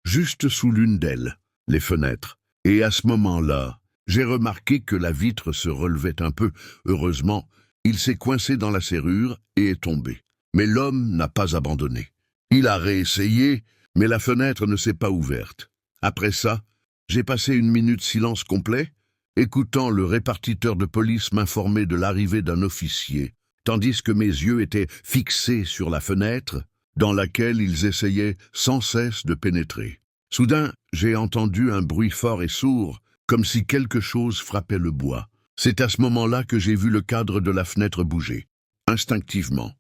A: juste sous l'une d'elles, les fenêtres. Et à ce moment-là, j'ai remarqué que la vitre se relevait un peu. Heureusement, il s'est coincé dans la serrure et est tombé. Mais l'homme n'a pas abandonné. Il a réessayé, mais la fenêtre ne s'est pas ouverte. Après ça, j'ai passé une minute silence complet, écoutant le répartiteur de police m'informer de l'arrivée d'un officier, tandis que mes yeux étaient fixés sur la fenêtre, dans laquelle ils essayaient sans cesse de pénétrer. Soudain, j'ai entendu un bruit fort et sourd, comme si quelque chose frappait le bois. C'est à ce moment-là que j'ai vu le cadre de la fenêtre bouger. Instinctivement,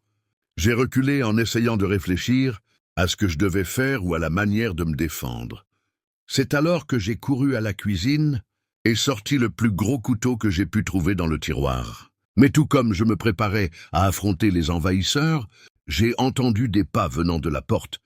A: j'ai reculé en essayant de réfléchir à ce que je devais faire ou à la manière de me défendre. C'est alors que j'ai couru à la cuisine et sorti le plus gros couteau que j'ai pu trouver dans le tiroir. Mais tout comme je me préparais à affronter les envahisseurs, j'ai entendu des pas venant de la porte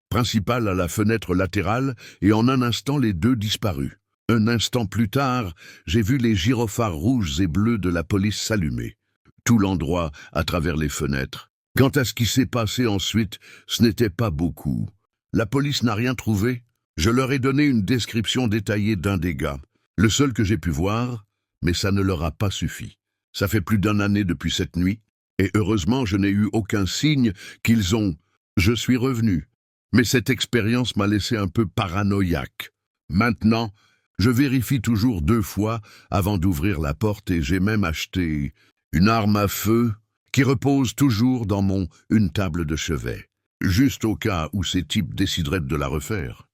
A: principale à la fenêtre latérale et en un instant les deux disparus. Un instant plus tard, j'ai vu les gyrophares rouges et bleus de la police s'allumer. Tout l'endroit à travers les fenêtres. Quant à ce qui s'est passé ensuite, ce n'était pas beaucoup. La police n'a rien trouvé. Je leur ai donné une description détaillée d'un dégât. Le seul que j'ai pu voir, mais ça ne leur a pas suffi. Ça fait plus d'1 année depuis cette nuit, et heureusement je n'ai eu aucun signe qu'ils ont... Je suis revenu. Mais cette expérience m'a laissé un peu paranoïaque. Maintenant, je vérifie toujours 2 fois avant d'ouvrir la porte et j'ai même acheté une arme à feu qui repose toujours dans une table de chevet, juste au cas où ces types décideraient de la refaire.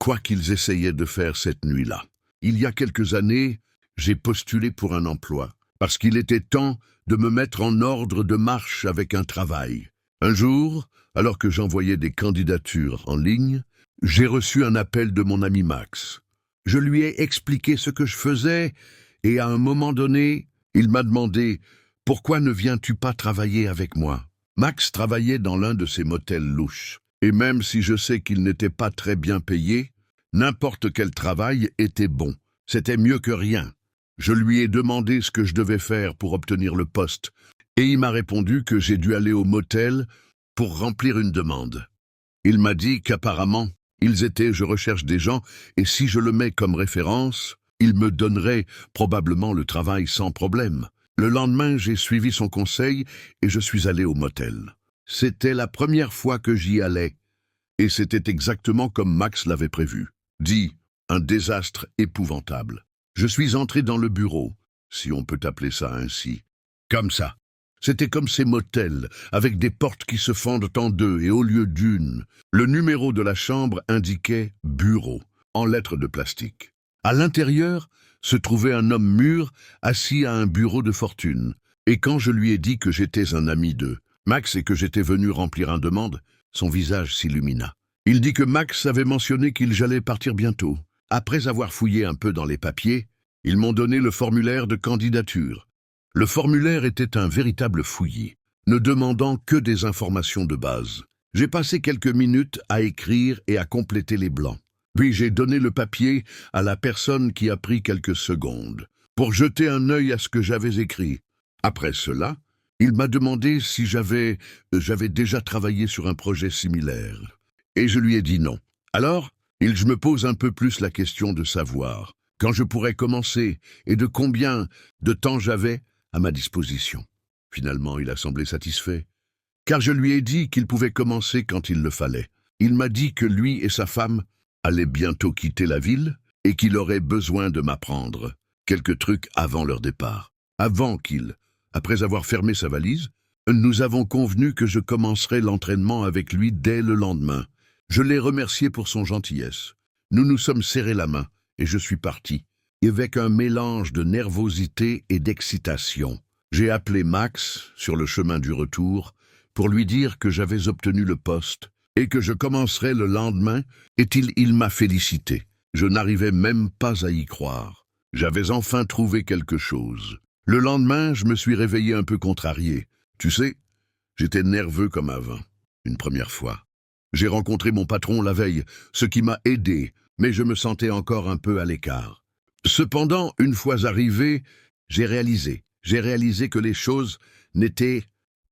A: Quoi qu'ils essayaient de faire cette nuit-là. Il y a quelques années, j'ai postulé pour un emploi, parce qu'il était temps de me mettre en ordre de marche avec un travail. Un jour, alors que j'envoyais des candidatures en ligne, j'ai reçu un appel de mon ami Max. Je lui ai expliqué ce que je faisais, et à un moment donné, il m'a demandé « Pourquoi ne viens-tu pas travailler avec moi ?» Max travaillait dans l'un de ces motels louches, et même si je sais qu'il n'était pas très bien payé, n'importe quel travail était bon. C'était mieux que rien. Je lui ai demandé ce que je devais faire pour obtenir le poste, et il m'a répondu que j'ai dû aller au motel pour remplir une demande. Il m'a dit qu'apparemment, ils étaient « je recherche des gens » et si je le mets comme référence, il me donnerait probablement le travail sans problème. Le lendemain, j'ai suivi son conseil et je suis allé au motel. C'était la première fois que j'y allais, et c'était exactement comme Max l'avait prévu. Dit, un désastre épouvantable. Je suis entré dans le bureau, si on peut appeler ça ainsi. Comme ça. C'était comme ces motels, avec des portes qui se fendent en 2 et au lieu d'une. Le numéro de la chambre indiquait « bureau » en lettres de plastique. À l'intérieur se trouvait un homme mûr assis à un bureau de fortune. Et quand je lui ai dit que j'étais un ami de Max et que j'étais venu remplir une demande, son visage s'illumina. Il dit que Max avait mentionné qu'il j'allais partir bientôt. Après avoir fouillé un peu dans les papiers, ils m'ont donné le formulaire de candidature. Le formulaire était un véritable fouillis, ne demandant que des informations de base. J'ai passé quelques minutes à écrire et à compléter les blancs. Puis j'ai donné le papier à la personne qui a pris quelques secondes, pour jeter un œil à ce que j'avais écrit. Après cela, il m'a demandé si j'avais déjà travaillé sur un projet similaire. Et je lui ai dit non. Alors, je me pose un peu plus la question de savoir quand je pourrais commencer et de combien de temps j'avais à ma disposition. Finalement, il a semblé satisfait, car je lui ai dit qu'il pouvait commencer quand il le fallait. Il m'a dit que lui et sa femme allaient bientôt quitter la ville et qu'il aurait besoin de m'apprendre quelques trucs avant leur départ. Après avoir fermé sa valise, nous avons convenu que je commencerais l'entraînement avec lui dès le lendemain. Je l'ai remercié pour son gentillesse. Nous nous sommes serrés la main et je suis parti, avec un mélange de nervosité et d'excitation. J'ai appelé Max sur le chemin du retour pour lui dire que j'avais obtenu le poste et que je commencerais le lendemain, et il m'a félicité. Je n'arrivais même pas à y croire. J'avais enfin trouvé quelque chose. Le lendemain, je me suis réveillé un peu contrarié. Tu sais, j'étais nerveux comme avant, une première fois. J'ai rencontré mon patron la veille, ce qui m'a aidé, mais je me sentais encore un peu à l'écart. Cependant, une fois arrivé, j'ai réalisé que les choses n'étaient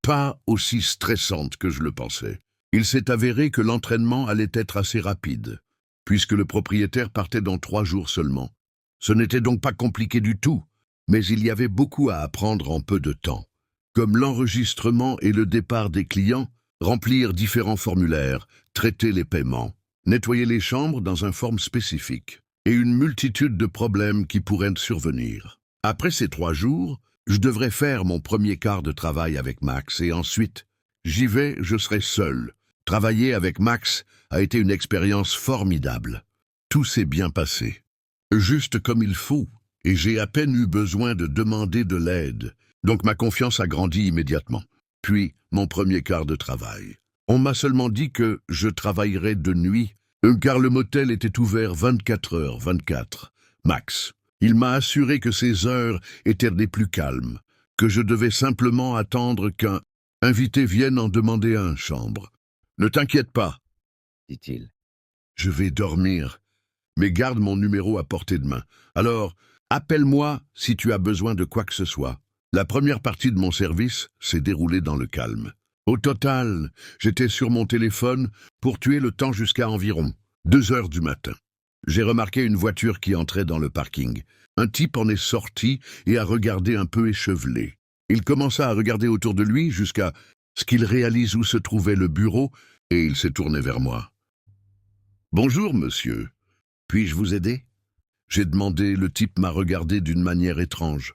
A: pas aussi stressantes que je le pensais. Il s'est avéré que l'entraînement allait être assez rapide, puisque le propriétaire partait dans 3 jours seulement. Ce n'était donc pas compliqué du tout, mais il y avait beaucoup à apprendre en peu de temps, comme l'enregistrement et le départ des clients, remplir différents formulaires, traiter les paiements, nettoyer les chambres dans une forme spécifique, et une multitude de problèmes qui pourraient survenir. Après ces 3 jours, je devrais faire mon premier quart de travail avec Max, et ensuite, je serai seul. Travailler avec Max a été une expérience formidable. Tout s'est bien passé, juste comme il faut, et j'ai à peine eu besoin de demander de l'aide, donc ma confiance a grandi immédiatement. Puis, mon premier quart de travail. On m'a seulement dit que je travaillerais de nuit, car le motel était ouvert 24h/24. Max, il m'a assuré que ces heures étaient les plus calmes, que je devais simplement attendre qu'un invité vienne en demander une chambre. « Ne t'inquiète pas,
C: dit-il.
A: je vais dormir, mais garde mon numéro à portée de main. Alors, appelle-moi si tu as besoin de quoi que ce soit. » La première partie de mon service s'est déroulée dans le calme. Au total, j'étais sur mon téléphone pour tuer le temps jusqu'à environ 2 heures du matin. J'ai remarqué une voiture qui entrait dans le parking. Un type en est sorti et a regardé un peu échevelé. Il commença à regarder autour de lui jusqu'à ce qu'il réalise où se trouvait le bureau, et il s'est tourné vers moi. « Bonjour, monsieur. Puis-je vous aider ?» J'ai demandé. Le type m'a regardé d'une manière étrange,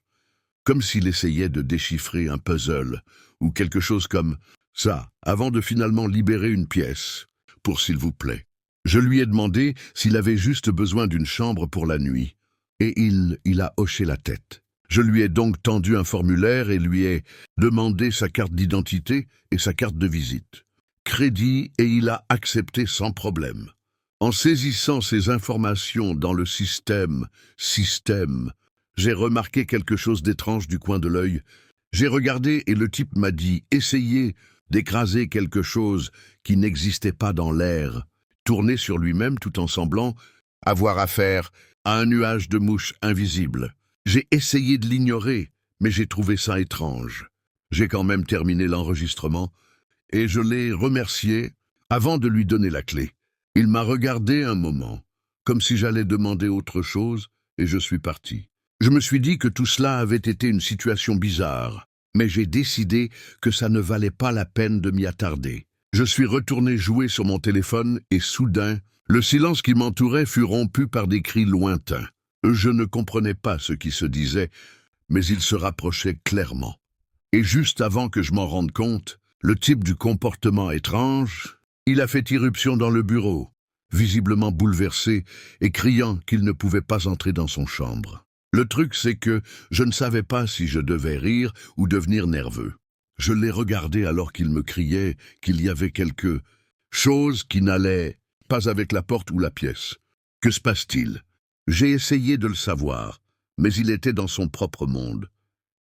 A: comme s'il essayait de déchiffrer un puzzle ou quelque chose comme ça, avant de finalement libérer une pièce, pour s'il vous plaît. Je lui ai demandé s'il avait juste besoin d'une chambre pour la nuit, et il a hoché la tête. Je lui ai donc tendu un formulaire et lui ai demandé sa carte d'identité et sa carte de visite. Crédit, et il a accepté sans problème. En saisissant ces informations dans le système, j'ai remarqué quelque chose d'étrange du coin de l'œil. J'ai regardé et le type m'a dit « Essayez d'écraser quelque chose qui n'existait pas dans l'air », tourner sur lui-même tout en semblant avoir affaire à un nuage de mouches invisibles. J'ai essayé de l'ignorer, mais j'ai trouvé ça étrange. J'ai quand même terminé l'enregistrement et je l'ai remercié avant de lui donner la clé. Il m'a regardé un moment, comme si j'allais demander autre chose, et je suis parti. Je me suis dit que tout cela avait été une situation bizarre, mais j'ai décidé que ça ne valait pas la peine de m'y attarder. Je suis retourné jouer sur mon téléphone et soudain, le silence qui m'entourait fut rompu par des cris lointains. Je ne comprenais pas ce qui se disait, mais ils se rapprochaient clairement. Et juste avant que je m'en rende compte, le type du comportement étrange, il a fait irruption dans le bureau, visiblement bouleversé et criant qu'il ne pouvait pas entrer dans son chambre. Le truc, c'est que je ne savais pas si je devais rire ou devenir nerveux. Je l'ai regardé alors qu'il me criait qu'il y avait quelque chose qui n'allait pas avec la porte ou la pièce. Que se passe-t-il? J'ai essayé de le savoir, mais il était dans son propre monde,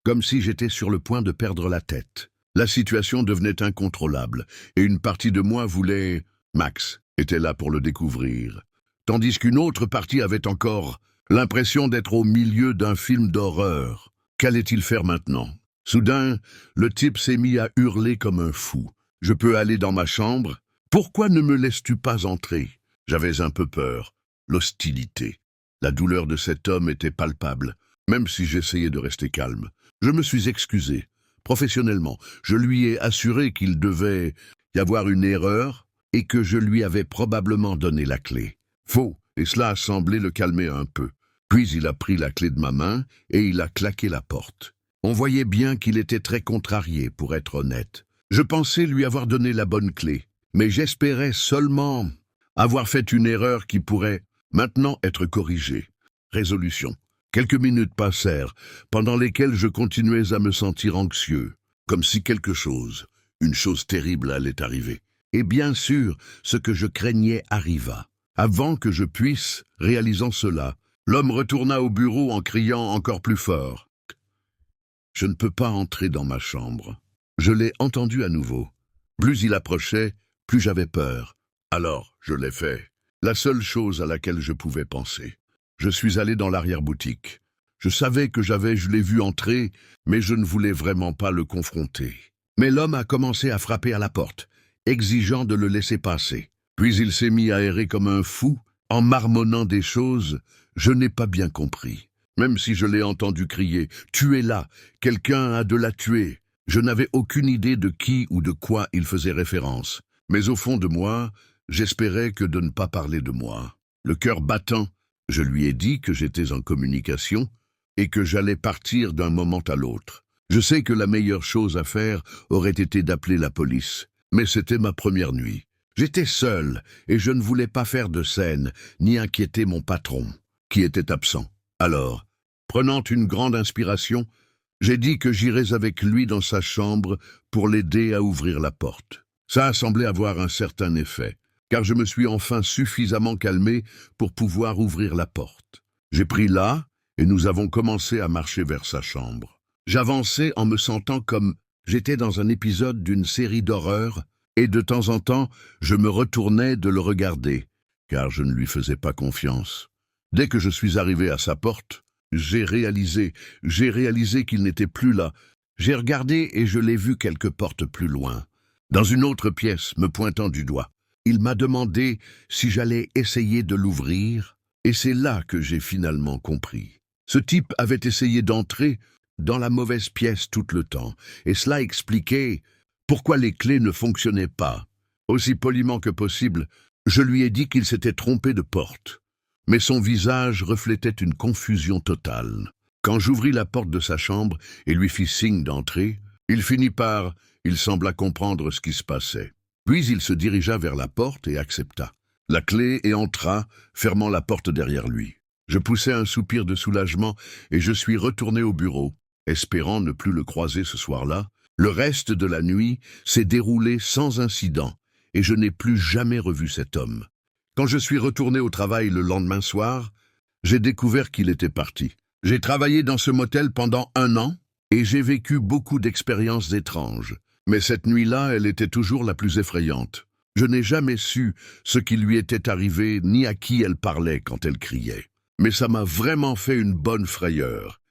A: comme si j'étais sur le point de perdre la tête. La situation devenait incontrôlable, et une partie de moi voulait... Max était là pour le découvrir, tandis qu'une autre partie avait encore l'impression d'être au milieu d'un film d'horreur. Qu'allait-il faire maintenant? Soudain, le type s'est mis à hurler comme un fou. « Je peux aller dans ma chambre? Pourquoi ne me laisses-tu pas entrer ?» J'avais un peu peur. L'hostilité, La douleur de cet homme était palpable, même si j'essayais de rester calme. Je me suis excusé. Professionnellement, je lui ai assuré qu'il devait y avoir une erreur et que je lui avais probablement donné la clé. Faux, et cela a semblé le calmer un peu. Puis il a pris la clé de ma main et il a claqué la porte. On voyait bien qu'il était très contrarié, pour être honnête. Je pensais lui avoir donné la bonne clé, mais j'espérais seulement avoir fait une erreur qui pourrait maintenant être corrigée. Résolution. Quelques minutes passèrent, pendant lesquelles je continuais à me sentir anxieux, comme si quelque chose, une chose terrible allait arriver. Et bien sûr, ce que je craignais arriva. Avant que je puisse, réalisant cela, l'homme retourna au bureau en criant encore plus fort. Je ne peux pas entrer dans ma chambre. Je l'ai entendu à nouveau. Plus il approchait, plus j'avais peur. Alors, je l'ai fait. La seule chose à laquelle je pouvais penser. Je suis allé dans l'arrière-boutique. Je savais que je l'ai vu entrer, mais je ne voulais vraiment pas le confronter. Mais l'homme a commencé à frapper à la porte, exigeant de le laisser passer. Puis il s'est mis à errer comme un fou, en marmonnant des choses, je n'ai pas bien compris. Même si je l'ai entendu crier « Tuez-la, quelqu'un a de la tuer !» Je n'avais aucune idée de qui ou de quoi il faisait référence. Mais au fond de moi, j'espérais que de ne pas parler de moi. Le cœur battant, je lui ai dit que j'étais en communication et que j'allais partir d'un moment à l'autre. Je sais que la meilleure chose à faire aurait été d'appeler la police, mais c'était ma première nuit. J'étais seul et je ne voulais pas faire de scène ni inquiéter mon patron, qui était absent. Alors, prenant une grande inspiration, j'ai dit que j'irais avec lui dans sa chambre pour l'aider à ouvrir la porte. Ça a semblé avoir un certain effet, car je me suis enfin suffisamment calmé pour pouvoir ouvrir la porte. J'ai pris là, et nous avons commencé à marcher vers sa chambre. J'avançais en me sentant comme j'étais dans un épisode d'une série d'horreur, et de temps en temps, je me retournais de le regarder, car je ne lui faisais pas confiance. Dès que je suis arrivé à sa porte, j'ai réalisé qu'il n'était plus là. J'ai regardé et je l'ai vu quelques portes plus loin, dans une autre pièce, me pointant du doigt. Il m'a demandé si j'allais essayer de l'ouvrir, et c'est là que j'ai finalement compris. Ce type avait essayé d'entrer dans la mauvaise pièce tout le temps, et cela expliquait pourquoi les clés ne fonctionnaient pas. Aussi poliment que possible, je lui ai dit qu'il s'était trompé de porte. Mais son visage reflétait une confusion totale. Quand j'ouvris la porte de sa chambre et lui fis signe d'entrer, il sembla comprendre ce qui se passait. Puis il se dirigea vers la porte et accepta la clé et entra, fermant la porte derrière lui. Je poussai un soupir de soulagement et je suis retourné au bureau, espérant ne plus le croiser ce soir-là. Le reste de la nuit s'est déroulé sans incident et je n'ai plus jamais revu cet homme. Quand je suis retourné au travail le lendemain soir, j'ai découvert qu'il était parti. J'ai travaillé dans ce motel pendant 1 an et j'ai vécu beaucoup d'expériences étranges. Mais cette nuit-là, elle était toujours la plus effrayante. Je n'ai jamais su ce qui lui était arrivé ni à qui elle parlait quand elle criait. Mais ça m'a vraiment fait une bonne frayeur.